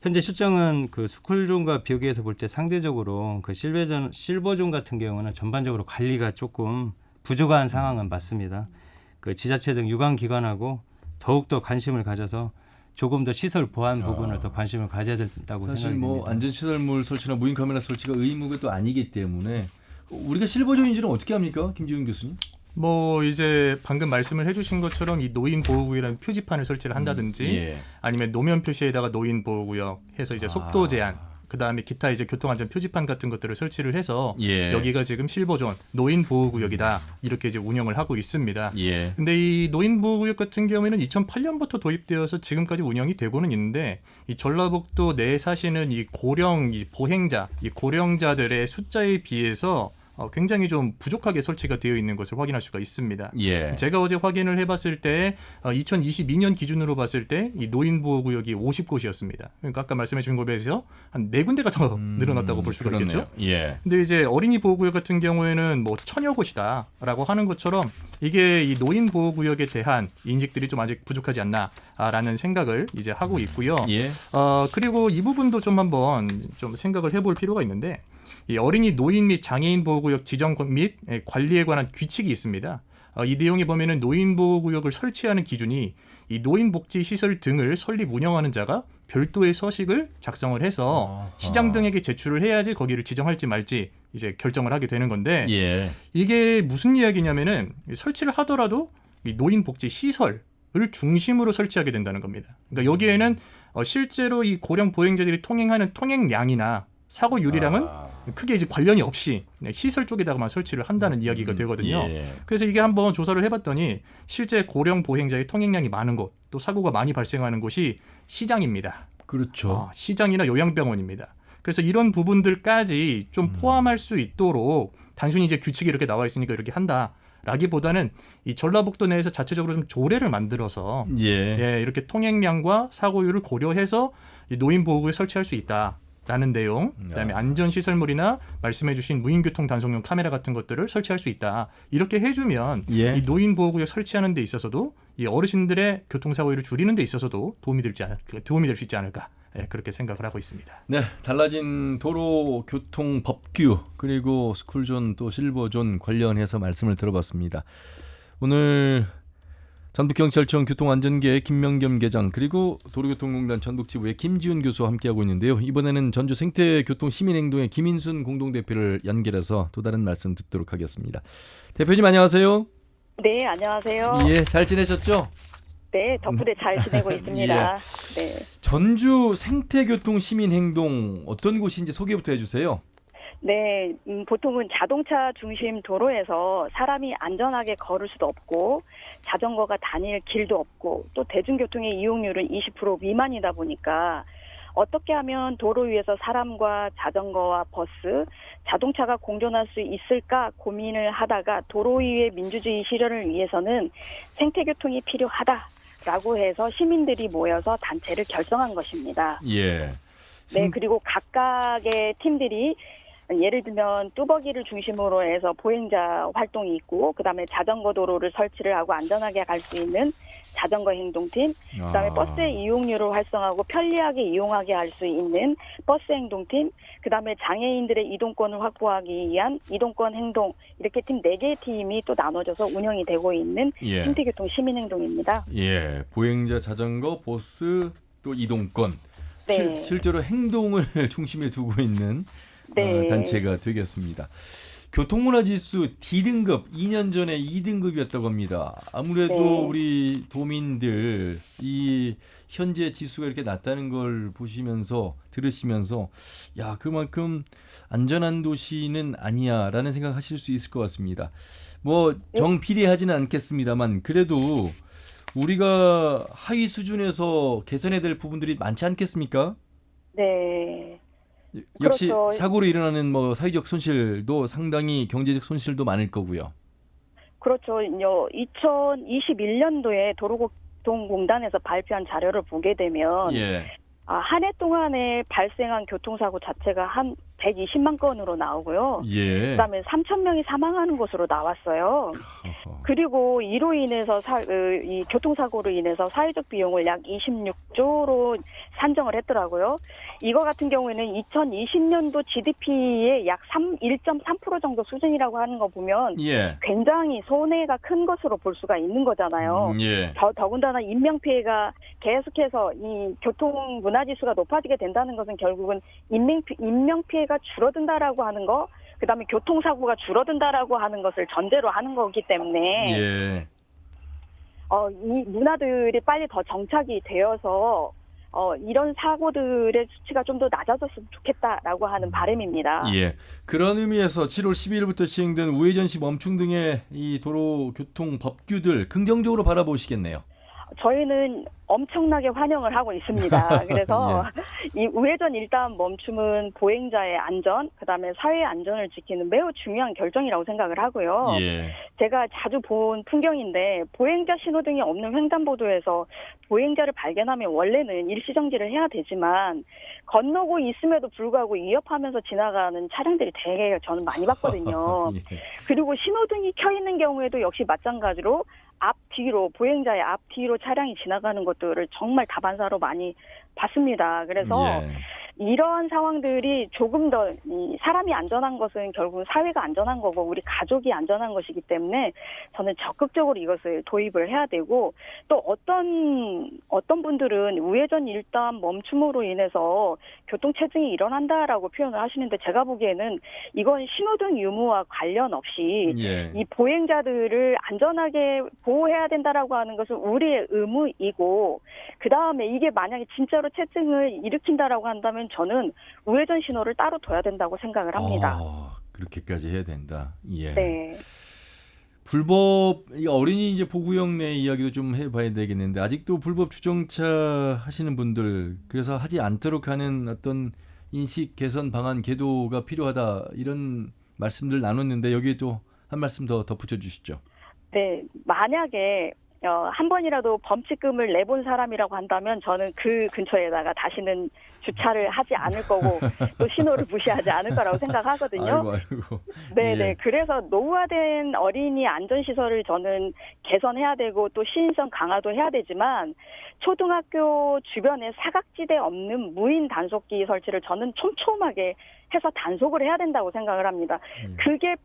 현재 실정은 그 스쿨존과 비교해서 볼 때 상대적으로 그 실버존 같은 경우는 전반적으로 관리가 조금 부족한 상황은 맞습니다. 그 지자체 등 유관기관하고 더욱더 관심을 가져서 조금 더 시설 보안 부분을 더 관심을 가져야 된다고 사실 생각이 뭐 됩니다. 안전시설물 설치나 무인 카메라 설치가 의무가 또 아니기 때문에 우리가 실버존인지는 어떻게 합니까, 김지훈 교수님? 뭐 이제 방금 말씀을 해주신 것처럼 이 노인 보호구역이라는 표지판을 설치를 한다든지 예. 아니면 노면 표시에다가 노인 보호구역 해서 이제 속도 제한, 그 다음에 기타 이제 교통안전 표지판 같은 것들을 설치를 해서 예. 여기가 지금 실버존 노인 보호구역이다 이렇게 이제 운영을 하고 있습니다. 예. 근데 이 노인 보호구역 같은 경우에는 2008년부터 도입되어서 지금까지 운영이 되고는 있는데 이 전라북도 내에 사시는 이 고령 이 보행자, 이 고령자들의 숫자에 비해서 굉장히 좀 부족하게 설치가 되어 있는 것을 확인할 수가 있습니다. 예. 제가 어제 확인을 해봤을 때 2022년 기준으로 봤을 때 이 노인보호구역이 50곳이었습니다. 그러니까 아까 말씀해 주신 것에 비해서 한 4군데가 더 늘어났다고 볼 수가 그렇네요. 있겠죠. 예. 근데 이제 어린이 보호구역 같은 경우에는 뭐 1000여 곳이다라고 하는 것처럼 이게 이 노인 보호구역에 대한 인식들이 좀 아직 부족하지 않나라는 생각을 이제 하고 있고요. 예. 그리고 이 부분도 좀 한번 좀 생각을 해볼 필요가 있는데 이 어린이 노인 및 장애인 보호구역 지정 및 관리에 관한 규칙이 있습니다. 이 내용에 보면은 노인 보호구역을 설치하는 기준이 이 노인복지시설 등을 설립 운영하는 자가 별도의 서식을 작성을 해서 시장 등에게 제출을 해야지 거기를 지정할지 말지 이제 결정을 하게 되는 건데 예. 이게 무슨 이야기냐면은 설치를 하더라도 이 노인복지시설을 중심으로 설치하게 된다는 겁니다. 그러니까 여기에는 실제로 이 고령 보행자들이 통행하는 통행량이나 사고율이랑은 크게 이제 관련이 없이 시설 쪽에다가만 설치를 한다는 이야기가 되거든요. 예. 그래서 이게 한번 조사를 해봤더니 실제 고령 보행자의 통행량이 많은 곳, 또 사고가 많이 발생하는 곳이 시장입니다. 그렇죠. 시장이나 요양병원입니다. 그래서 이런 부분들까지 좀 포함할 수 있도록 단순히 이제 규칙이 이렇게 나와 있으니까 이렇게 한다라기보다는 이 전라북도 내에서 자체적으로 좀 조례를 만들어서 예. 이렇게 통행량과 사고율을 고려해서 이 노인 보호구에 설치할 수 있다. 라는 내용, 그다음에 안전시설물이나 말씀해주신 무인교통 단속용 카메라 같은 것들을 설치할 수 있다. 이렇게 해주면 예. 이 노인 보호구역 설치하는 데 있어서도 이 어르신들의 교통사고율을 줄이는 데 있어서도 도움이 될 수 있지 않을까. 그렇게 생각을 하고 있습니다. 네, 달라진 도로 교통 법규 그리고 스쿨존 또 실버존 관련해서 말씀을 들어봤습니다. 오늘 전북경찰청 교통안전계 김명겸 계장 그리고 도로교통공단 전북지부의 김지훈 교수와 함께하고 있는데요. 이번에는 전주 생태교통시민행동의 김인순 공동대표를 연결해서 또 다른 말씀 듣도록 하겠습니다. 대표님 안녕하세요. 네, 안녕하세요. 예, 잘 지내셨죠? 네, 덕분에 잘 지내고 있습니다. 네. 전주 생태교통시민행동 어떤 곳인지 소개부터 해주세요. 네, 보통은 자동차 중심 도로에서 사람이 안전하게 걸을 수도 없고 자전거가 다닐 길도 없고 또 대중교통의 이용률은 20% 미만이다 보니까 어떻게 하면 도로 위에서 사람과 자전거와 버스, 자동차가 공존할 수 있을까 고민을 하다가 도로 위의 민주주의 실현을 위해서는 생태교통이 필요하다라고 해서 시민들이 모여서 단체를 결성한 것입니다. 예. 네, 그리고 각각의 팀들이 예를 들면 뚜벅이를 중심으로 해서 보행자 활동이 있고 그다음에 자전거 도로를 설치를 하고 안전하게 갈 수 있는 자전거 행동팀, 그다음에 버스의 이용률을 활성하고 편리하게 이용하게 할 수 있는 버스 행동팀, 그다음에 장애인들의 이동권을 확보하기 위한 이동권 행동 이렇게 팀 4개의 팀이 또 나눠져서 운영이 되고 있는 예. 생태교통 시민행동입니다. 예, 보행자, 자전거, 버스 또 이동권. 네. 실제로 행동을 중심에 두고 있는 네. 단체가 되겠습니다. 교통문화지수 D등급 2년 전에 2등급이었다고 합니다. 아무래도 네. 우리 도민들 이 현재 지수가 이렇게 낮다는 걸 보시면서 들으시면서 야 그만큼 안전한 도시는 아니야라는 생각하실 수 있을 것 같습니다. 뭐 정비례하지는 않겠습니다만 그래도 우리가 하위 수준에서 개선해야 될 부분들이 많지 않겠습니까? 네. 역시 그렇죠. 사고로 일어나는 뭐 사회적 손실도 상당히 경제적 손실도 많을 거고요. 그렇죠. 2021년도에 도로교통공단에서 발표한 자료를 보게 되면 예. 한 해 동안에 발생한 교통사고 자체가 한 120만 건으로 나오고요. 예. 그다음에 3,000명이 사망하는 것으로 나왔어요. 그리고 이로 인해서 이 교통사고로 인해서 사회적 비용을 약 26조로 산정을 했더라고요. 이거 같은 경우에는 2020년도 GDP의 약 1.3% 정도 수준이라고 하는 거 보면 예. 굉장히 손해가 큰 것으로 볼 수가 있는 거잖아요. 예. 더군다나 인명피해가 계속해서 이 교통 문화지수가 높아지게 된다는 것은 결국은 인명피해가 줄어든다라고 하는 거, 그다음에 교통사고가 줄어든다라고 하는 것을 전제로 하는 거기 때문에 예. 이 문화들이 빨리 더 정착이 되어서 이런 사고들의 수치가 좀 더 낮아졌으면 좋겠다라고 하는 바람입니다. 예. 그런 의미에서 7월 12일부터 시행된 우회전 시 멈춤 등의 이 도로 교통 법규들 긍정적으로 바라보시겠네요. 저희는 엄청나게 환영을 하고 있습니다. 그래서 이 우회전 일단 멈춤은 보행자의 안전, 그다음에 사회의 안전을 지키는 매우 중요한 결정이라고 생각을 하고요. 예. 제가 자주 본 풍경인데 보행자 신호등이 없는 횡단보도에서 보행자를 발견하면 원래는 일시정지를 해야 되지만 건너고 있음에도 불구하고 위협하면서 지나가는 차량들이 되게 저는 많이 봤거든요. 예. 그리고 신호등이 켜 있는 경우에도 역시 마찬가지로 앞뒤로 보행자의 앞뒤로 차량이 지나가는 것들을 정말 다반사로 많이 봤습니다. 그래서 예. 이런 상황들이 조금 더 사람이 안전한 것은 결국 사회가 안전한 거고 우리 가족이 안전한 것이기 때문에 저는 적극적으로 이것을 도입을 해야 되고, 또 어떤 분들은 우회전 일단 멈춤으로 인해서 교통체증이 일어난다라고 표현을 하시는데 제가 보기에는 이건 신호등 유무와 관련 없이 예. 이 보행자들을 안전하게 보호해야 된다라고 하는 것은 우리의 의무이고, 그 다음에 이게 만약에 진짜로 체증을 일으킨다라고 한다면 저는 우회전 신호를 따로 둬야 된다고 생각을 합니다. 그렇게까지 해야 된다. 예. 네. 불법 어린이 이제 보구역 내 이야기도 좀 해봐야 되겠는데 아직도 불법 주정차 하시는 분들, 그래서 하지 않도록 하는 어떤 인식 개선 방안 계도가 필요하다, 이런 말씀들 나눴는데 여기에 또 한 말씀 더 덧붙여 주시죠. 네, 만약에 한 번이라도 범칙금을 내본 사람이라고 한다면 저는 그 근처에다가 다시는 주차를 하지 않을 거고 또 신호를 무시하지 않을 거라고 생각하거든요. 아이고. 네네. 예. 그래서 노후화된 어린이 안전시설을 저는 개선해야 되고 또 시인성 강화도 해야 되지만 초등학교 주변에 사각지대 없는 무인 단속기 설치를 저는 촘촘하게 해서 단속을 해야 된다고 생각을 합니다. 그게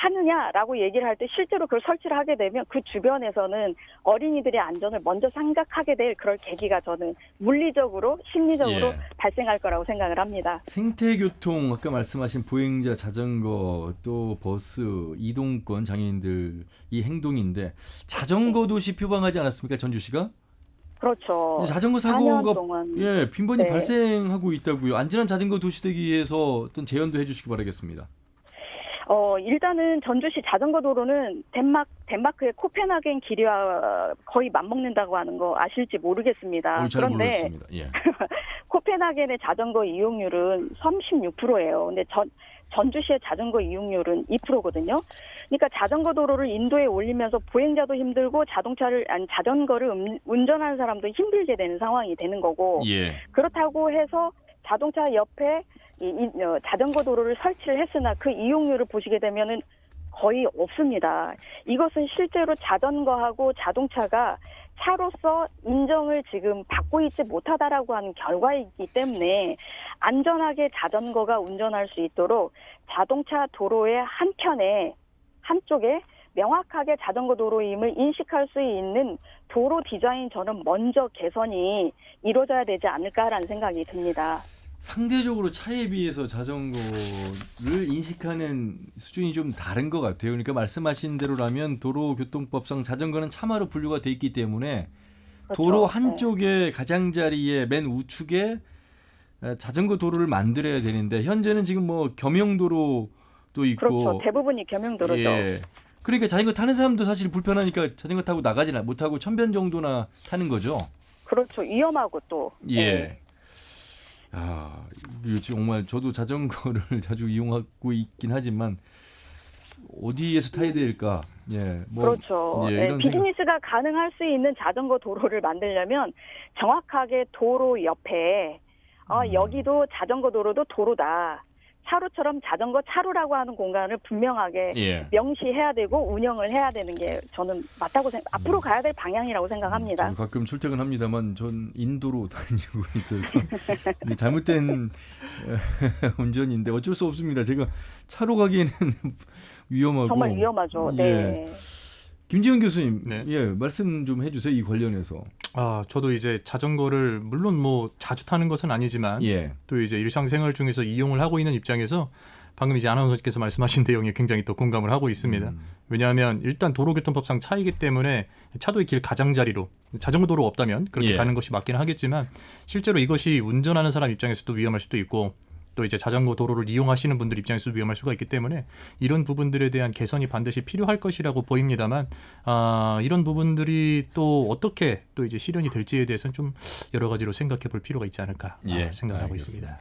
하느냐라고 얘기를 할 때 실제로 그걸 설치를 하게 되면 그 주변에서는 어린이들의 안전을 먼저 생각하게 될 그럴 계기가 저는 물리적으로 심리적으로 발생할 거라고 생각을 합니다. 생태교통, 아까 말씀하신 보행자, 자전거, 또 버스, 이동권 장애인들 이 행동인데 자전거 도시 표방하지 않았습니까, 전주시가? 그렇죠. 자전거 4년 사고가 동안. 빈번히 네. 발생하고 있다고요. 안전한 자전거 도시 되기 위해서 어떤 제언도 해주시기 바라겠습니다. 일단은 전주시 자전거 도로는 덴마크의 코펜하겐 길이와 거의 맞먹는다고 하는 거 아실지 모르겠습니다. 잘 그런데 모르겠습니다. 예. 코펜하겐의 자전거 이용률은 36%예요. 근데 전주시의 자전거 이용률은 2%거든요. 그러니까 자전거 도로를 인도에 올리면서 보행자도 힘들고 자전거를 운전하는 사람도 힘들게 되는 상황이 되는 거고, 예. 그렇다고 해서 자동차 옆에 자전거 도로를 설치를 했으나 그 이용률을 보시게 되면은 거의 없습니다. 이것은 실제로 자전거하고 자동차가 차로서 인정을 지금 받고 있지 못하다라고 하는 결과이기 때문에 안전하게 자전거가 운전할 수 있도록 자동차 도로의 한쪽에 명확하게 자전거 도로임을 인식할 수 있는 도로 디자인 저는 먼저 개선이 이루어져야 되지 않을까라는 생각이 듭니다. 상대적으로 차에 비해서 자전거를 인식하는 수준이 좀 다른 것 같아요. 그러니까 말씀하신 대로라면 도로교통법상 자전거는 차마로 분류가 돼 있기 때문에 그렇죠. 도로 한쪽에 가장자리에 맨 우측에 자전거 도로를 만들어야 되는데 현재는 지금 뭐 겸용도로도 있고, 그렇죠. 대부분이 겸용도로죠. 예. 그러니까 자전거 타는 사람도 사실 불편하니까 자전거 타고 나가지 못하고 천변 정도나 타는 거죠. 그렇죠. 위험하고 또. 예. 네. 이거 정말 저도 자전거를 자주 이용하고 있긴 하지만 어디에서 타야 될까? 예, 그렇죠. 이런 비즈니스가 가능할 수 있는 자전거 도로를 만들려면 정확하게 도로 옆에 여기도 자전거 도로도 도로다. 차로처럼 자전거 차로라고 하는 공간을 분명하게 예. 명시해야 되고 운영을 해야 되는 게 저는 맞다고 앞으로 가야 될 방향이라고 생각합니다. 저는 가끔 출퇴근합니다만 전 인도로 다니고 있어서 잘못된 운전인데 어쩔 수 없습니다. 제가 차로 가기에는 위험하고 정말 위험하죠. 예. 네. 김지현 교수님, 네. 예, 말씀 좀 해주세요. 이 관련해서. 저도 이제 자전거를 물론 뭐 자주 타는 것은 아니지만 예. 또 이제 일상생활 중에서 이용을 하고 있는 입장에서 방금 이제 아나운서께서 말씀하신 내용에 굉장히 또 공감을 하고 있습니다. 왜냐하면 일단 도로교통법상 차이기 때문에 차도의 길 가장자리로 자전거 도로 없다면 그렇게 예. 가는 것이 맞긴 하겠지만 실제로 이것이 운전하는 사람 입장에서도 위험할 수도 있고 또 이제 자전거 도로를 이용하시는 분들 입장에서도 위험할 수가 있기 때문에 이런 부분들에 대한 개선이 반드시 필요할 것이라고 보입니다만 이런 부분들이 또 어떻게 또 이제 실현이 될지에 대해서는 좀 여러 가지로 생각해 볼 필요가 있지 않을까 생각을 하고 있습니다.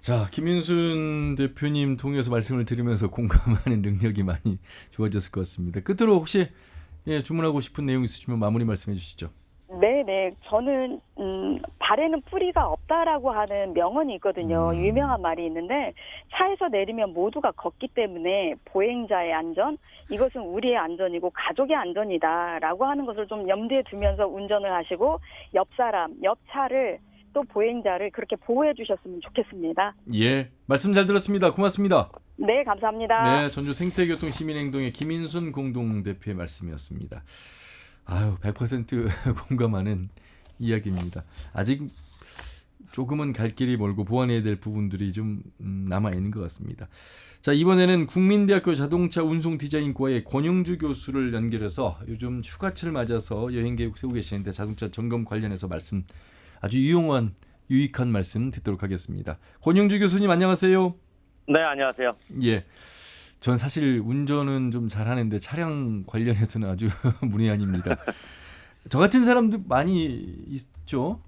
자, 김윤순 대표님 통해서 말씀을 드리면서 공감하는 능력이 많이 좋아졌을 것 같습니다. 끝으로 혹시 주문하고 싶은 내용 있으시면 마무리 말씀해 주시죠. 네네. 저는 발에는 뿌리가 없다라고 하는 명언이 있거든요. 유명한 말이 있는데 차에서 내리면 모두가 걷기 때문에 보행자의 안전, 이것은 우리의 안전이고 가족의 안전이다라고 하는 것을 좀 염두에 두면서 운전을 하시고 옆 사람, 옆 차를 또 보행자를 그렇게 보호해 주셨으면 좋겠습니다. 예, 말씀 잘 들었습니다. 고맙습니다. 네, 감사합니다. 네, 전주 생태교통 시민행동의 김인순 공동대표의 말씀이었습니다. 100% 공감하는 이야기입니다. 아직 조금은 갈 길이 멀고 보완해야 될 부분들이 좀 남아있는 것 같습니다. 자, 이번에는 국민대학교 자동차 운송디자인과의 권영주 교수를 연결해서 요즘 휴가철을 맞아서 여행계획 세우고 계시는데 자동차 점검 관련해서 말씀 아주 유익한 말씀 듣도록 하겠습니다. 권영주 교수님 안녕하세요. 네, 안녕하세요. 예. 전 사실 운전은 좀 잘하는데 차량 관련해서는 아주 문외한입니다. 저 같은 사람도 많이 있죠?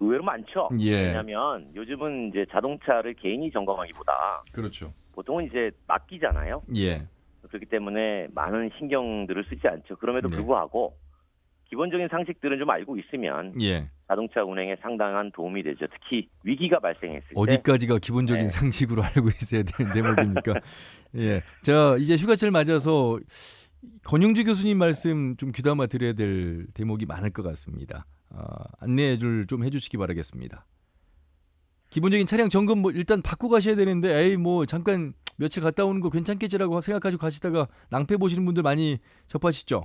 의외로 많죠. 예. 왜냐하면 요즘은 이제 자동차를 개인이 점검하기보다 그렇죠. 보통은 이제 맡기잖아요. 예. 그렇기 때문에 많은 신경들을 쓰지 않죠. 그럼에도 네. 불구하고 기본적인 상식들은 좀 알고 있으면 예. 자동차 운행에 상당한 도움이 되죠. 특히 위기가 발생했을 때. 어디까지가 기본적인 네. 상식으로 알고 있어야 되는 대목입니까? 예. 자, 이제 휴가철 맞아서 권영주 교수님 말씀 좀 귀담아 드려야 될 대목이 많을 것 같습니다. 안내를 좀 해주시기 바라겠습니다. 기본적인 차량 점검 뭐 일단 받고 가셔야 되는데 뭐 잠깐 며칠 갔다 오는 거 괜찮겠지라고 생각하시고 가시다가 낭패 보시는 분들 많이 접하시죠?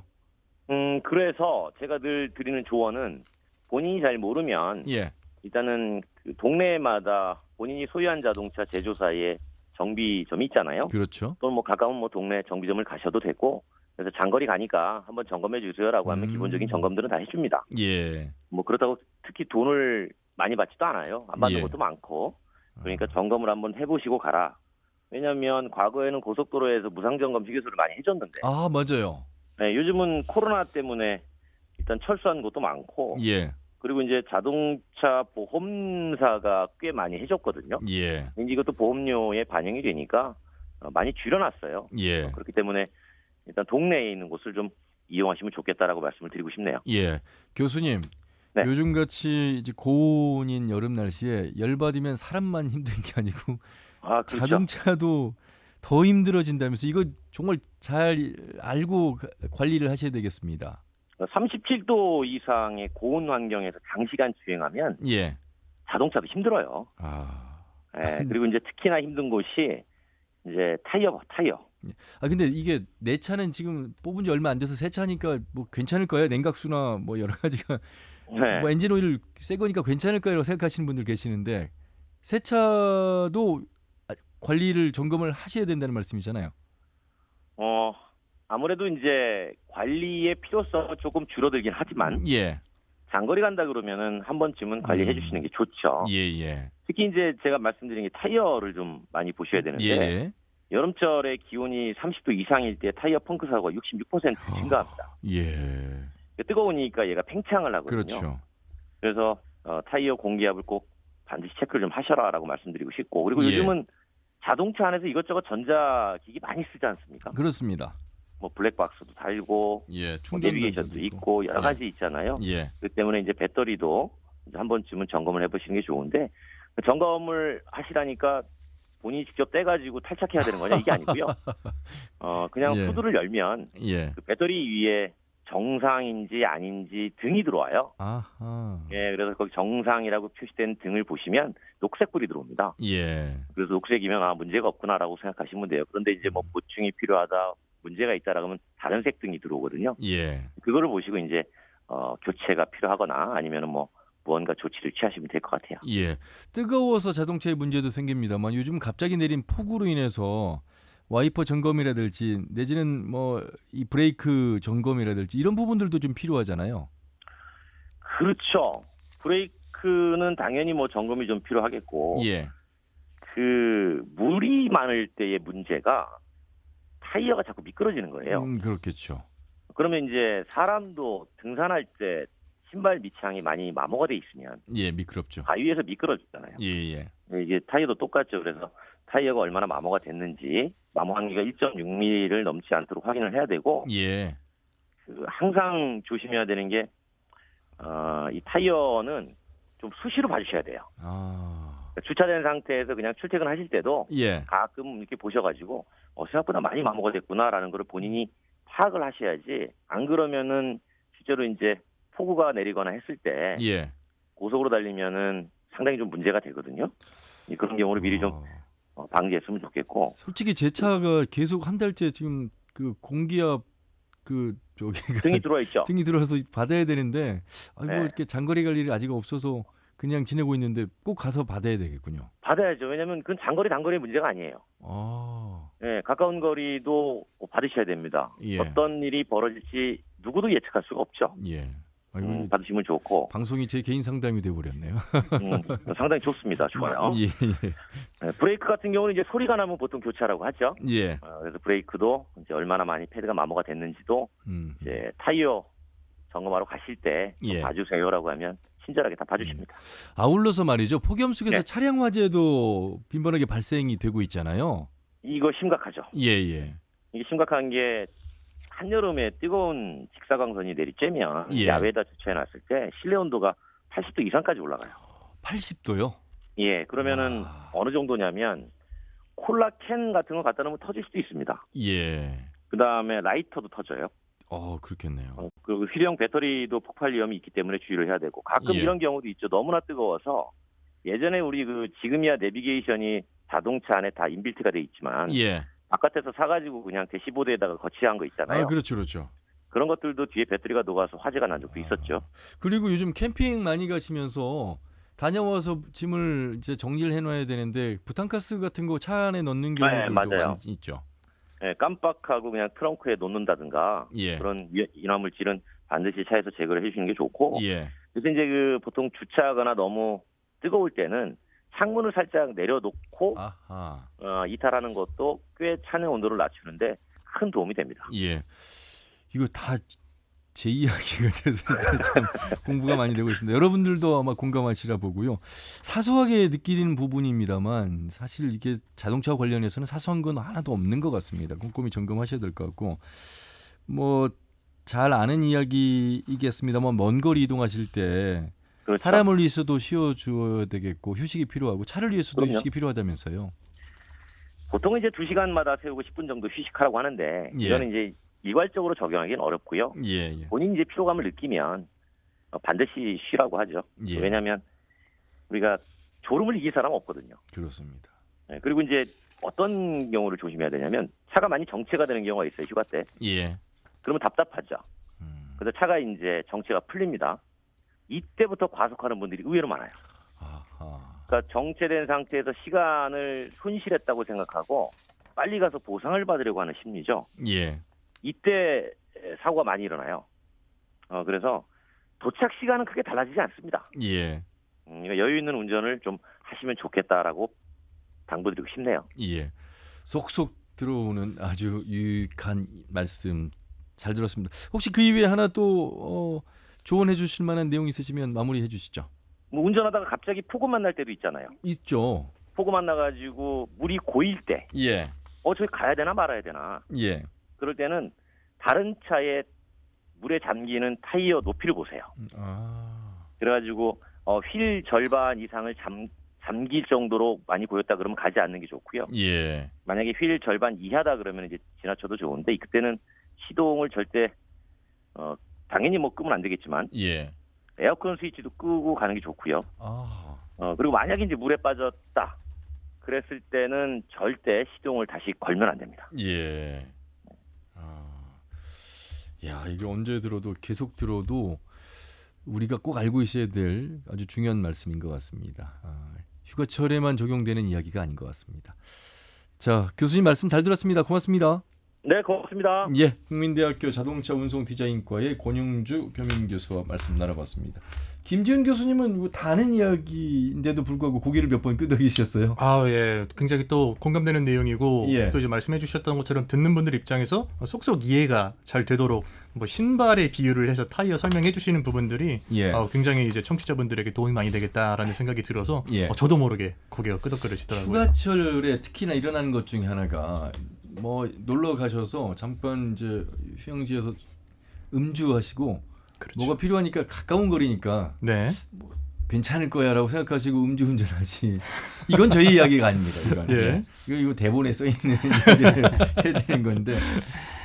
그래서 제가 늘 드리는 조언은 본인이 잘 모르면 예. 일단은 그 동네마다 본인이 소유한 자동차 제조사의 정비점이 있잖아요. 그렇죠. 또는 뭐 가까운 뭐 동네 정비점을 가셔도 되고 그래서 장거리 가니까 한번 점검해 주세요라고 하면 기본적인 점검들은 다 해줍니다. 예. 뭐 그렇다고 특히 돈을 많이 받지도 않아요. 안 받는 예. 것도 많고 그러니까 점검을 한번 해보시고 가라. 왜냐하면 과거에는 고속도로에서 무상점검 휴게소를 많이 해줬는데 맞아요. 네, 요즘은 코로나 때문에 일단 철수한 곳도 많고 예. 그리고 이제 자동차 보험사가 꽤 많이 해줬거든요. 예. 이제 이것도 보험료에 반영이 되니까 많이 줄여놨어요. 예. 그렇기 때문에 일단 동네에 있는 곳을 좀 이용하시면 좋겠다라고 말씀을 드리고 싶네요. 예. 교수님. 네. 요즘같이 이제 고온인 여름 날씨에 열받으면 사람만 힘든 게 아니고 그렇죠. 자동차도 더 힘들어진다면서 이거 정말 잘 알고 관리를 하셔야 되겠습니다. 37도 이상의 고온 환경에서 장시간 주행하면 예. 자동차도 힘들어요. 예, 그리고 이제 특히나 힘든 곳이 이제 타이어. 근데 이게 내 차는 지금 뽑은 지 얼마 안 돼서 새 차니까 뭐 괜찮을까요? 냉각수나 뭐 여러 가지가 네. 뭐 엔진 오일 새 거니까 괜찮을까요? 생각하시는 분들 계시는데 새 차도 관리를 점검을 하셔야 된다는 말씀이잖아요. 아무래도 이제 관리의 필요성은 조금 줄어들긴 하지만 예. 장거리 간다 그러면은 한 번쯤은 관리해 주시는 게 좋죠. 예. 특히 이제 제가 말씀드린 게 타이어를 좀 많이 보셔야 되는데 예. 여름철에 기온이 30도 이상일 때 타이어 펑크 사고가 66% 증가합니다. 예. 뜨거우니까 얘가 팽창을 하거든요. 그렇죠. 그래서 타이어 공기압을 꼭 반드시 체크를 좀 하셔라라고 말씀드리고 싶고 그리고 예. 요즘은 자동차 안에서 이것저것 전자기기 많이 쓰지 않습니까? 그렇습니다. 뭐 블랙박스도 달고 예, 내비게이션도 있고 여러 가지 있잖아요. 예. 그렇기 때문에 이제 배터리도 한 번쯤은 점검을 해보시는 게 좋은데 점검을 하시라니까 본인이 직접 떼가지고 탈착해야 되는 거냐 이게 아니고요. 그냥 예. 후드를 열면 예. 그 배터리 위에 정상인지 아닌지 등이 들어와요. 아하. 예, 그래서 거기 정상이라고 표시된 등을 보시면 녹색불이 들어옵니다. 예. 그래서 녹색이면 문제가 없구나라고 생각하시면 돼요. 그런데 이제 뭐 보충이 필요하다, 문제가 있다라고 하면 다른 색 등이 들어오거든요. 예. 그거를 보시고 이제 교체가 필요하거나 아니면은 뭐 무언가 조치를 취하시면 될 것 같아요. 예. 뜨거워서 자동차에 문제도 생깁니다만 요즘 갑자기 내린 폭우로 인해서 와이퍼 점검이라든지 내지는 뭐 이 브레이크 점검이라든지 이런 부분들도 좀 필요하잖아요. 그렇죠. 브레이크는 당연히 뭐 점검이 좀 필요하겠고, 예. 그 물이 많을 때의 문제가 타이어가 자꾸 미끄러지는 거예요. 그렇겠죠. 그러면 이제 사람도 등산할 때 신발 밑창이 많이 마모가 돼 있으면 예, 미끄럽죠. 바위에서 미끄러지잖아요. 예, 예. 이게 타이어도 똑같죠. 그래서 타이어가 얼마나 마모가 됐는지 마모 한계가 1.6mm를 넘지 않도록 확인을 해야 되고, 예. 항상 조심해야 되는 게 이 타이어는 좀 수시로 봐주셔야 돼요. 그러니까 주차된 상태에서 그냥 출퇴근하실 때도 예. 가끔 이렇게 보셔가지고 생각보다 많이 마모가 됐구나라는 걸 본인이 파악을 하셔야지, 안 그러면은 실제로 이제 폭우가 내리거나 했을 때 예. 고속으로 달리면은 상당히 좀 문제가 되거든요. 그런 경우를 미리 좀 방지했으면 좋겠고. 솔직히 제 차가 계속 한 달째 지금 그 공기압 그 저기 등이 들어와 있죠. 등이 들어와서 받아야 되는데 뭐 네. 이렇게 장거리 갈 일이 아직 없어서 그냥 지내고 있는데 꼭 가서 받아야 되겠군요. 받아야죠. 왜냐하면 그건 단거리 문제가 아니에요. 네, 가까운 거리도 받으셔야 됩니다. 예. 어떤 일이 벌어질지 누구도 예측할 수가 없죠. 예. 받으시면 좋고. 방송이 제 개인 상담이 돼 버렸네요. 상당히 좋습니다. 좋아요. 예. 네, 브레이크 같은 경우는 이제 소리가 나면 보통 교체하라고 하죠. 예. 그래서 브레이크도 이제 얼마나 많이 패드가 마모가 됐는지도 이제 타이어 점검하러 가실 때 예. 봐주세요라고 하면 친절하게 다 봐주십니다. 아울러서 말이죠. 폭염 속에서 네. 차량 화재도 빈번하게 발생이 되고 있잖아요. 이거 심각하죠. 예, 예. 이게 심각한 게 한여름에 뜨거운 직사광선이 내리쬐면 예. 야외에다 주차해놨을 때 실내 온도가 80도 이상까지 올라가요. 80도요? 예, 그러면은 어느 정도냐면 콜라 캔 같은 거 갖다 놓으면 터질 수도 있습니다. 예. 그 다음에 라이터도 터져요. 그렇겠네요. 그리고 휠형 배터리도 폭발 위험이 있기 때문에 주의를 해야 되고, 가끔 예. 이런 경우도 있죠. 너무나 뜨거워서 예전에 우리 지금이야 내비게이션이 자동차 안에 다 인빌트가 돼 있지만 예. 바깥에서 사가지고 그냥 대시보드에다가 거치한 거 있잖아요. 그렇죠, 그렇죠. 그런 것들도 뒤에 배터리가 녹아서 화재가 난 적도 있었죠. 그리고 요즘 캠핑 많이 가시면서 다녀와서 짐을 이제 정리를 해놔야 되는데 부탄가스 같은 거 차 안에 넣는 경우들도 맞아요. 많이 있죠. 네, 깜빡하고 그냥 트렁크에 놓는다든가 예. 그런 인화물질은 반드시 차에서 제거를 해주시는 게 좋고. 예. 그래서 이제 보통 주차하거나 너무 뜨거울 때는 창문을 살짝 내려놓고 이탈하는 것도 꽤 차내 온도를 낮추는데 큰 도움이 됩니다. 예. 이거 다 제 이야기가 돼서 참 공부가 많이 되고 있습니다. 여러분들도 아마 공감하시라 보고요. 사소하게 느끼는 부분입니다만 사실 이게 자동차 관련해서는 사소한 건 하나도 없는 것 같습니다. 꼼꼼히 점검하셔야 될 것 같고, 뭐 잘 아는 이야기이겠습니다만 먼 거리 이동하실 때 그렇죠. 사람을 위해서도 쉬어줘야 되겠고 휴식이 필요하고 차를 위해서도 그럼요. 휴식이 필요하다면서요. 보통은 이제 2시간마다 세우고 10분 정도 휴식하라고 하는데 예. 이거는 이제 일괄적으로 적용하기는 어렵고요. 예. 본인이 이제 피로감을 느끼면 반드시 쉬라고 하죠. 예. 왜냐하면 우리가 졸음을 이길 사람은 없거든요. 그렇습니다. 네, 그리고 이제 어떤 경우를 조심해야 되냐면 차가 많이 정체가 되는 경우가 있어요. 휴가 때. 예. 그러면 답답하죠. 그래서 차가 이제 정체가 풀립니다. 이때부터 과속하는 분들이 의외로 많아요. 그러니까 정체된 상태에서 시간을 손실했다고 생각하고 빨리 가서 보상을 받으려고 하는 심리죠. 예. 이때 사고가 많이 일어나요. 그래서 도착 시간은 크게 달라지지 않습니다. 예. 그러니까 여유 있는 운전을 좀 하시면 좋겠다라고 당부드리고 싶네요. 예. 쏙쏙 들어오는 아주 유익한 말씀 잘 들었습니다. 혹시 그 이외에 하나 또 조언해 주실 만한 내용 있으시면 마무리해 주시죠. 뭐 운전하다가 갑자기 폭우 만날 때도 있잖아요. 있죠. 폭우 만나가지고 물이 고일 때 예. 저기 가야 되나 말아야 되나. 예. 그럴 때는 다른 차에 물에 잠기는 타이어 높이를 보세요. 그래가지고 휠 절반 이상을 잠길 정도로 많이 고였다 그러면 가지 않는 게 좋고요. 예. 만약에 휠 절반 이하다 그러면 이제 지나쳐도 좋은데 그때는 시동을 절대 당연히 뭐 끄면 안 되겠지만 예. 에어컨 스위치도 끄고 가는 게 좋고요. 아. 그리고 만약에 이제 물에 빠졌다 그랬을 때는 절대 시동을 다시 걸면 안 됩니다. 예. 야, 이게 언제 들어도 계속 들어도 우리가 꼭 알고 있어야 될 아주 중요한 말씀인 것 같습니다. 휴가철에만 적용되는 이야기가 아닌 것 같습니다. 자, 교수님 말씀 잘 들었습니다. 고맙습니다. 네, 고맙습니다. 예, 국민대학교 자동차 운송 디자인과의 권영주 겸임교수와 말씀 나눠봤습니다. 김지훈 교수님은 뭐 다 아는 이야기인데도 불구하고 고개를 몇 번 끄덕이셨어요. 예. 굉장히 또 공감되는 내용이고 예. 또 이제 말씀해 주셨던 것처럼 듣는 분들 입장에서 쏙쏙 이해가 잘 되도록 뭐 신발의 비유를 해서 타이어 설명해 주시는 부분들이 예. 굉장히 이제 청취자분들에게 도움이 많이 되겠다라는 생각이 들어서 예. 저도 모르게 고개가 끄덕거리시더라고요. 휴가철에 특히나 일어나는 것 중에 하나가 뭐 놀러 가셔서 잠깐 이제 휴양지에서 음주하시고 그렇죠. 뭐가 필요하니까 가까운 거리니까 네. 뭐 괜찮을 거야라고 생각하시고 음주운전하지. 이건 저희 이야기가 아닙니다. 이건. 예. 이거 대본에 써 있는 이야기를 해야 되는 건데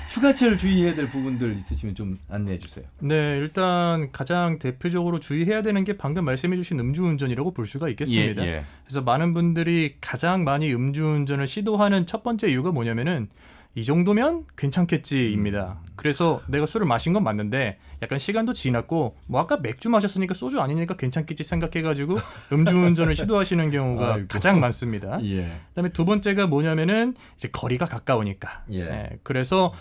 휴가철 주의해야 될 부분들 있으시면 좀 안내해 주세요. 네, 일단 가장 대표적으로 주의해야 되는 게 방금 말씀해 주신 음주운전이라고 볼 수가 있겠습니다. 예. 그래서 많은 분들이 가장 많이 음주운전을 시도하는 첫 번째 이유가 뭐냐면은 이 정도면 괜찮겠지입니다. 그래서 내가 술을 마신 건 맞는데 약간 시간도 지났고 뭐 아까 맥주 마셨으니까 소주 아니니까 괜찮겠지 생각해가지고 음주운전을 시도하시는 경우가 아이고. 가장 많습니다. 예. 그다음에 두 번째가 뭐냐면은 이제 거리가 가까우니까. 예. 그래서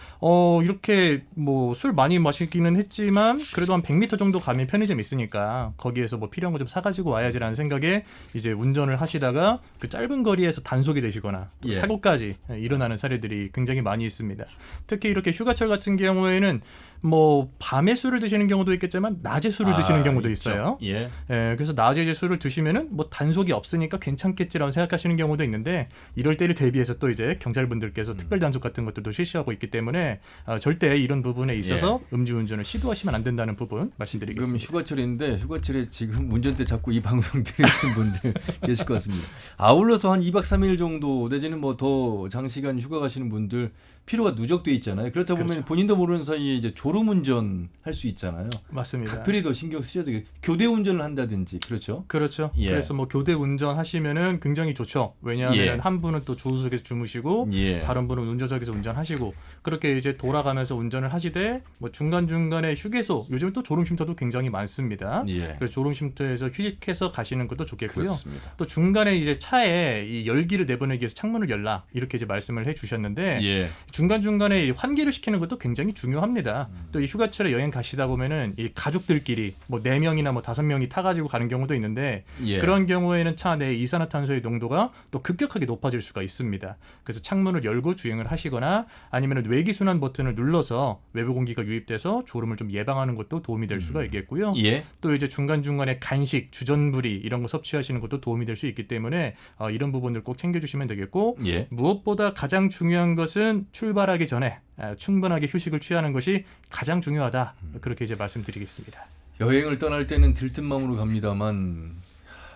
이렇게 뭐 술 많이 마시기는 했지만 그래도 한 100m 정도 가면 편의점 있으니까 거기에서 뭐 필요한 거 좀 사가지고 와야지라는 생각에 이제 운전을 하시다가 그 짧은 거리에서 단속이 되시거나 또 예. 사고까지 일어나는 사례들이 굉장히 많이 있습니다. 특히 이렇게 휴가철 같은 경우에는 뭐 밤에 술을 드시는 경우도 있겠지만 낮에 술을 드시는 경우도 있죠. 있어요. 예. 그래서 낮에 이제 술을 드시면은 뭐 단속이 없으니까 괜찮겠지라고 생각하시는 경우도 있는데 이럴 때를 대비해서 또 이제 경찰분들께서 특별 단속 같은 것들도 실시하고 있기 때문에 절대 이런 부분에 있어서 음주운전을 시도하시면 안 된다는 부분 말씀드리겠습니다. 지금 휴가철인데 휴가철에 지금 운전대 잡고 이 방송 들으시는 분들 계실 것 같습니다. 아울러서 한 2박 3일 정도 내지는 뭐 더 장시간 휴가 가시는 분들 피로가 누적돼 있잖아요. 그렇다 보면 그렇죠. 본인도 모르는 사이에 이제 졸음운전 할 수 있잖아요. 맞습니다. 각별히 더 신경 쓰셔야 되겠. 교대 운전을 한다든지 그렇죠. 그렇죠. 예. 그래서 뭐 교대 운전 하시면은 굉장히 좋죠. 왜냐하면 예. 한 분은 또 조수석에서 주무시고 예. 다른 분은 운전석에서 운전하시고 그렇게 이제 돌아가면서 운전을 하시되 뭐 중간중간에 휴게소 요즘 또 졸음쉼터도 굉장히 많습니다. 예. 그래서 졸음쉼터에서 휴식해서 가시는 것도 좋겠고요. 그렇습니다. 또 중간에 이제 차에 이 열기를 내보내기 위해서 창문을 열라 이렇게 이제 말씀을 해주셨는데 예. 중간중간에 환기를 시키는 것도 굉장히 중요합니다. 또 이 휴가철에 여행 가시다 보면은 이 가족들끼리 뭐 4명이나 뭐 5명이 타가지고 가는 경우도 있는데 예. 그런 경우에는 차 내 이산화탄소의 농도가 또 급격하게 높아질 수가 있습니다. 그래서 창문을 열고 주행을 하시거나 아니면 외기순환 버튼을 눌러서 외부 공기가 유입돼서 졸음을 좀 예방하는 것도 도움이 될 수가 있겠고요. 예. 또 이제 중간중간에 간식, 주전부리 이런 거 섭취하시는 것도 도움이 될 수 있기 때문에 이런 부분들 꼭 챙겨주시면 되겠고 예. 무엇보다 가장 중요한 것은 출발하기 전에 충분하게 휴식을 취하는 것이 가장 중요하다. 그렇게 이제 말씀드리겠습니다. 여행을 떠날 때는 들뜬 마음으로 갑니다만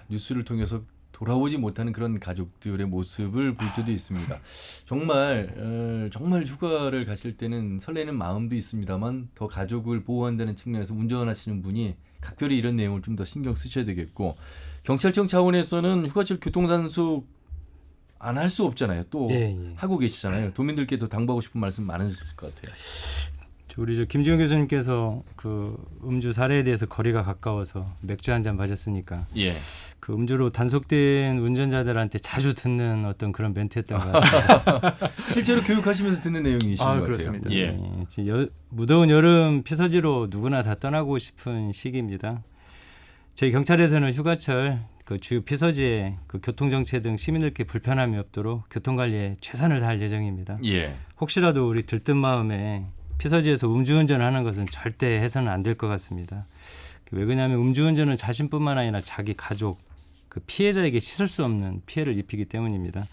뉴스를 통해서 돌아오지 못하는 그런 가족들의 모습을 볼 때도 있습니다. 정말 휴가를 가실 때는 설레는 마음도 있습니다만 더 가족을 보호한다는 측면에서 운전하시는 분이 각별히 이런 내용을 좀 더 신경 쓰셔야 되겠고 경찰청 차원에서는 휴가철 교통단속 안 할 수 없잖아요. 또 하고 계시잖아요. 도민들께 더 당부하고 싶은 말씀 많으실 것 같아요. 우리 김지훈 교수님께서 그 음주 사례에 대해서 거리가 가까워서 맥주 한 잔 마셨으니까 예. 그 음주로 단속된 운전자들한테 자주 듣는 어떤 그런 멘트였던 것 같아요. 실제로 교육하시면서 듣는 내용이신 것 같아요. 그렇습니다. 예. 지금 무더운 여름 피서지로 누구나 다 떠나고 싶은 시기입니다. 저희 경찰에서는 휴가철 그 주요 피서지에 그 교통정체 등 시민들께 불편함이 없도록 교통관리에 최선을 다할 예정입니다. 예. 혹시라도 우리 들뜬 마음에 피서지에서 음주운전하는 것은 절대 해서는 안 될 것 같습니다. 왜 그러냐면 음주운전은 자신뿐만 아니라 자기 가족, 그 피해자에게 씻을 수 없는 피해를 입히기 때문입니다.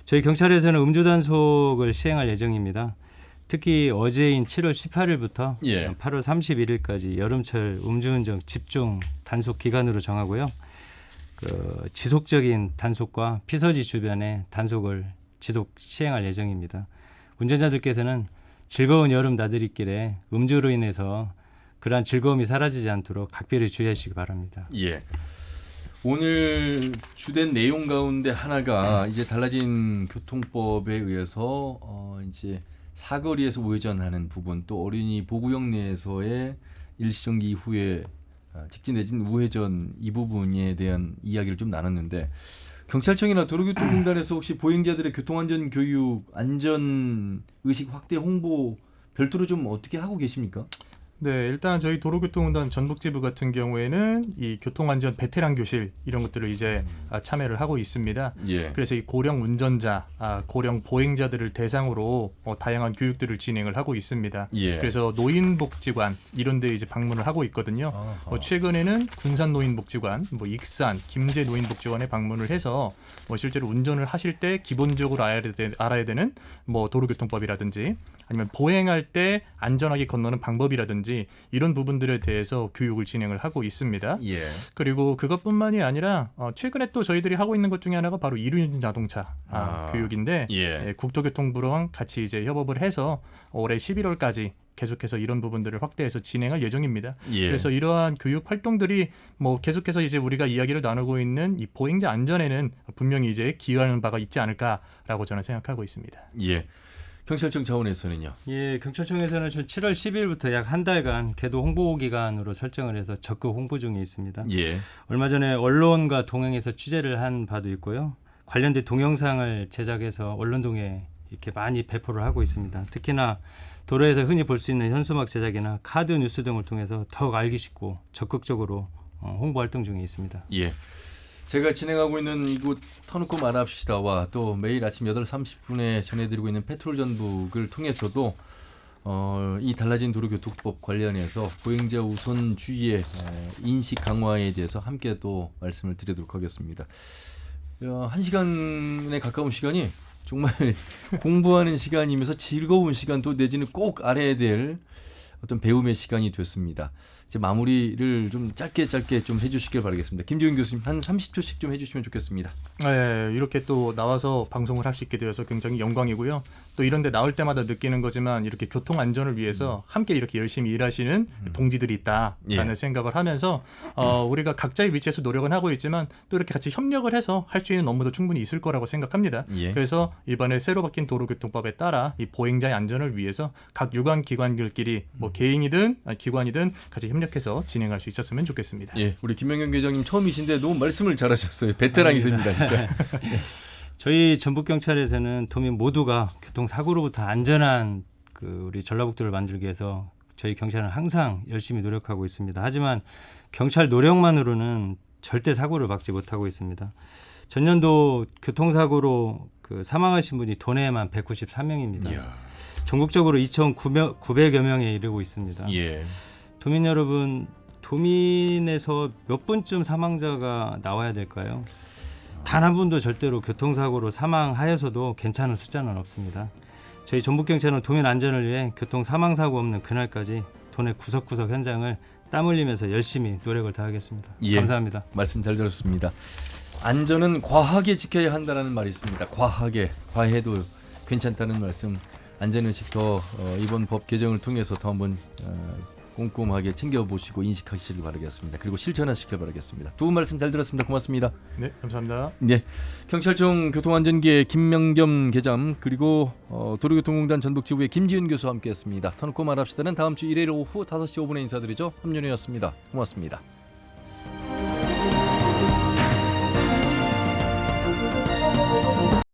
저희 경찰에서는 음주단속을 시행할 예정입니다. 특히 어제인 7월 18일부터 예. 8월 31일까지 여름철 음주운전 집중 단속 기간으로 정하고요. 지속적인 단속과 피서지 주변의 단속을 지속 시행할 예정입니다. 운전자들께서는 즐거운 여름 나들이길에 음주로 인해서 그러한 즐거움이 사라지지 않도록 각별히 주의하시기 바랍니다. 예. 오늘 주된 내용 가운데 하나가 이제 달라진 교통법에 의해서 이제 사거리에서 우회전하는 부분, 또 어린이 보구역 내에서의 일시정지 이후에 직진 내진 우회전 이 부분에 대한 이야기를 좀 나눴는데, 경찰청이나 도로교통공단에서 혹시 보행자들의 교통안전 교육, 안전 의식 확대 홍보 별도로 좀 어떻게 하고 계십니까? 네, 일단 저희 도로교통공단 전북지부 같은 경우에는 이 교통안전 베테랑 교실 이런 것들을 이제 참여를 하고 있습니다. 예. 그래서 이 고령 운전자, 고령 보행자들을 대상으로 다양한 교육들을 진행을 하고 있습니다. 예. 그래서 노인복지관 이런 데 이제 방문을 하고 있거든요. 최근에는 군산 노인복지관, 익산, 김제 노인복지관에 방문을 해서 실제로 운전을 하실 때 기본적으로 알아야 되는 도로교통법이라든지 아니면 보행할 때 안전하게 건너는 방법이라든지 이런 부분들에 대해서 교육을 진행을 하고 있습니다. 예. 그리고 그것뿐만이 아니라 최근에 또 저희들이 하고 있는 것 중에 하나가 바로 이륜 자동차 교육인데 예. 국토교통부랑 같이 이제 협업을 해서 올해 11월까지 계속해서 이런 부분들을 확대해서 진행할 예정입니다. 예. 그래서 이러한 교육 활동들이 계속해서 이제 우리가 이야기를 나누고 있는 이 보행자 안전에는 분명히 이제 기여하는 바가 있지 않을까라고 저는 생각하고 있습니다. 예. 경찰청 차원에서는요? 예, 경찰청에서는 7월 10일부터 약 한 달간 계도 홍보 기간으로 설정을 해서 적극 홍보 중에 있습니다. 예. 얼마 전에 언론과 동행해서 취재를 한 바도 있고요. 관련된 동영상을 제작해서 언론동에 이렇게 많이 배포를 하고 있습니다. 특히나 도로에서 흔히 볼 수 있는 현수막 제작이나 카드 뉴스 등을 통해서 더욱 알기 쉽고 적극적으로 홍보 활동 중에 있습니다. 예. 제가 진행하고 있는 이곳 터놓고 말합시다와 또 매일 아침 8시 30분에 전해드리고 있는 페트롤 전북을 통해서도 이 달라진 도로교통법 관련해서 보행자 우선주의의 인식 강화에 대해서 함께 또 말씀을 드리도록 하겠습니다. 1시간에 가까운 시간이 정말 공부하는 시간이면서 즐거운 시간, 또 내지는 꼭 알아야 될 어떤 배움의 시간이 됐습니다. 이제 마무리를 좀 짧게 좀 해주시길 바라겠습니다. 김지훈 교수님 한 30초씩 좀 해주시면 좋겠습니다. 네, 이렇게 또 나와서 방송을 할 수 있게 되어서 굉장히 영광이고요. 또 이런 데 나올 때마다 느끼는 거지만 이렇게 교통 안전을 위해서 함께 이렇게 열심히 일하시는 동지들이 있다라는 생각을 하면서 우리가 각자의 위치에서 노력은 하고 있지만 또 이렇게 같이 협력을 해서 할 수 있는 업무도 충분히 있을 거라고 생각합니다. 그래서 이번에 새로 바뀐 도로교통법에 따라 이 보행자의 안전을 위해서 각 유관 기관들끼리 개인이든 기관이든 같이 협력해서 진행할 수 있었으면 좋겠습니다. 예, 우리 김명경 계장님 처음이신데 너무 말씀을 잘하셨어요. 베테랑이십니다, 진짜. 저희 전북경찰에서는 도민 모두가 교통사고로부터 안전한 우리 전라북도를 만들기 위해서 저희 경찰은 항상 열심히 노력하고 있습니다. 하지만 경찰 노력만으로는 절대 사고를 막지 못하고 있습니다. 전년도 교통사고로 사망하신 분이 도내에만 193명입니다. 전국적으로 2,900여 명에 이르고 있습니다. 예. 도민 여러분, 도민에서 몇 분쯤 사망자가 나와야 될까요? 단 한 분도 절대로 교통사고로 사망하여서도 괜찮은 숫자는 없습니다. 저희 전북경찰은 도민 안전을 위해 교통사망사고 없는 그날까지 도내 구석구석 현장을 땀 흘리면서 열심히 노력을 다하겠습니다. 감사합니다. 말씀 잘 들었습니다. 안전은 과하게 지켜야 한다는 말이 있습니다. 과해도 괜찮다는 말씀, 안전의식 더 이번 법 개정을 통해서 더 한번 꼼꼼하게 챙겨보시고 인식하시길 바라겠습니다. 그리고 실천하시길 바라겠습니다. 두 분 말씀 잘 들었습니다. 고맙습니다. 네, 감사합니다. 네, 경찰청 교통안전계 김명겸 계장, 그리고 도로교통공단 전북지부의 김지훈 교수와 함께했습니다. 터놓고 말합시다는 다음 주 일요일 오후 5시 5분에 인사드리죠. 함윤희였습니다. 고맙습니다.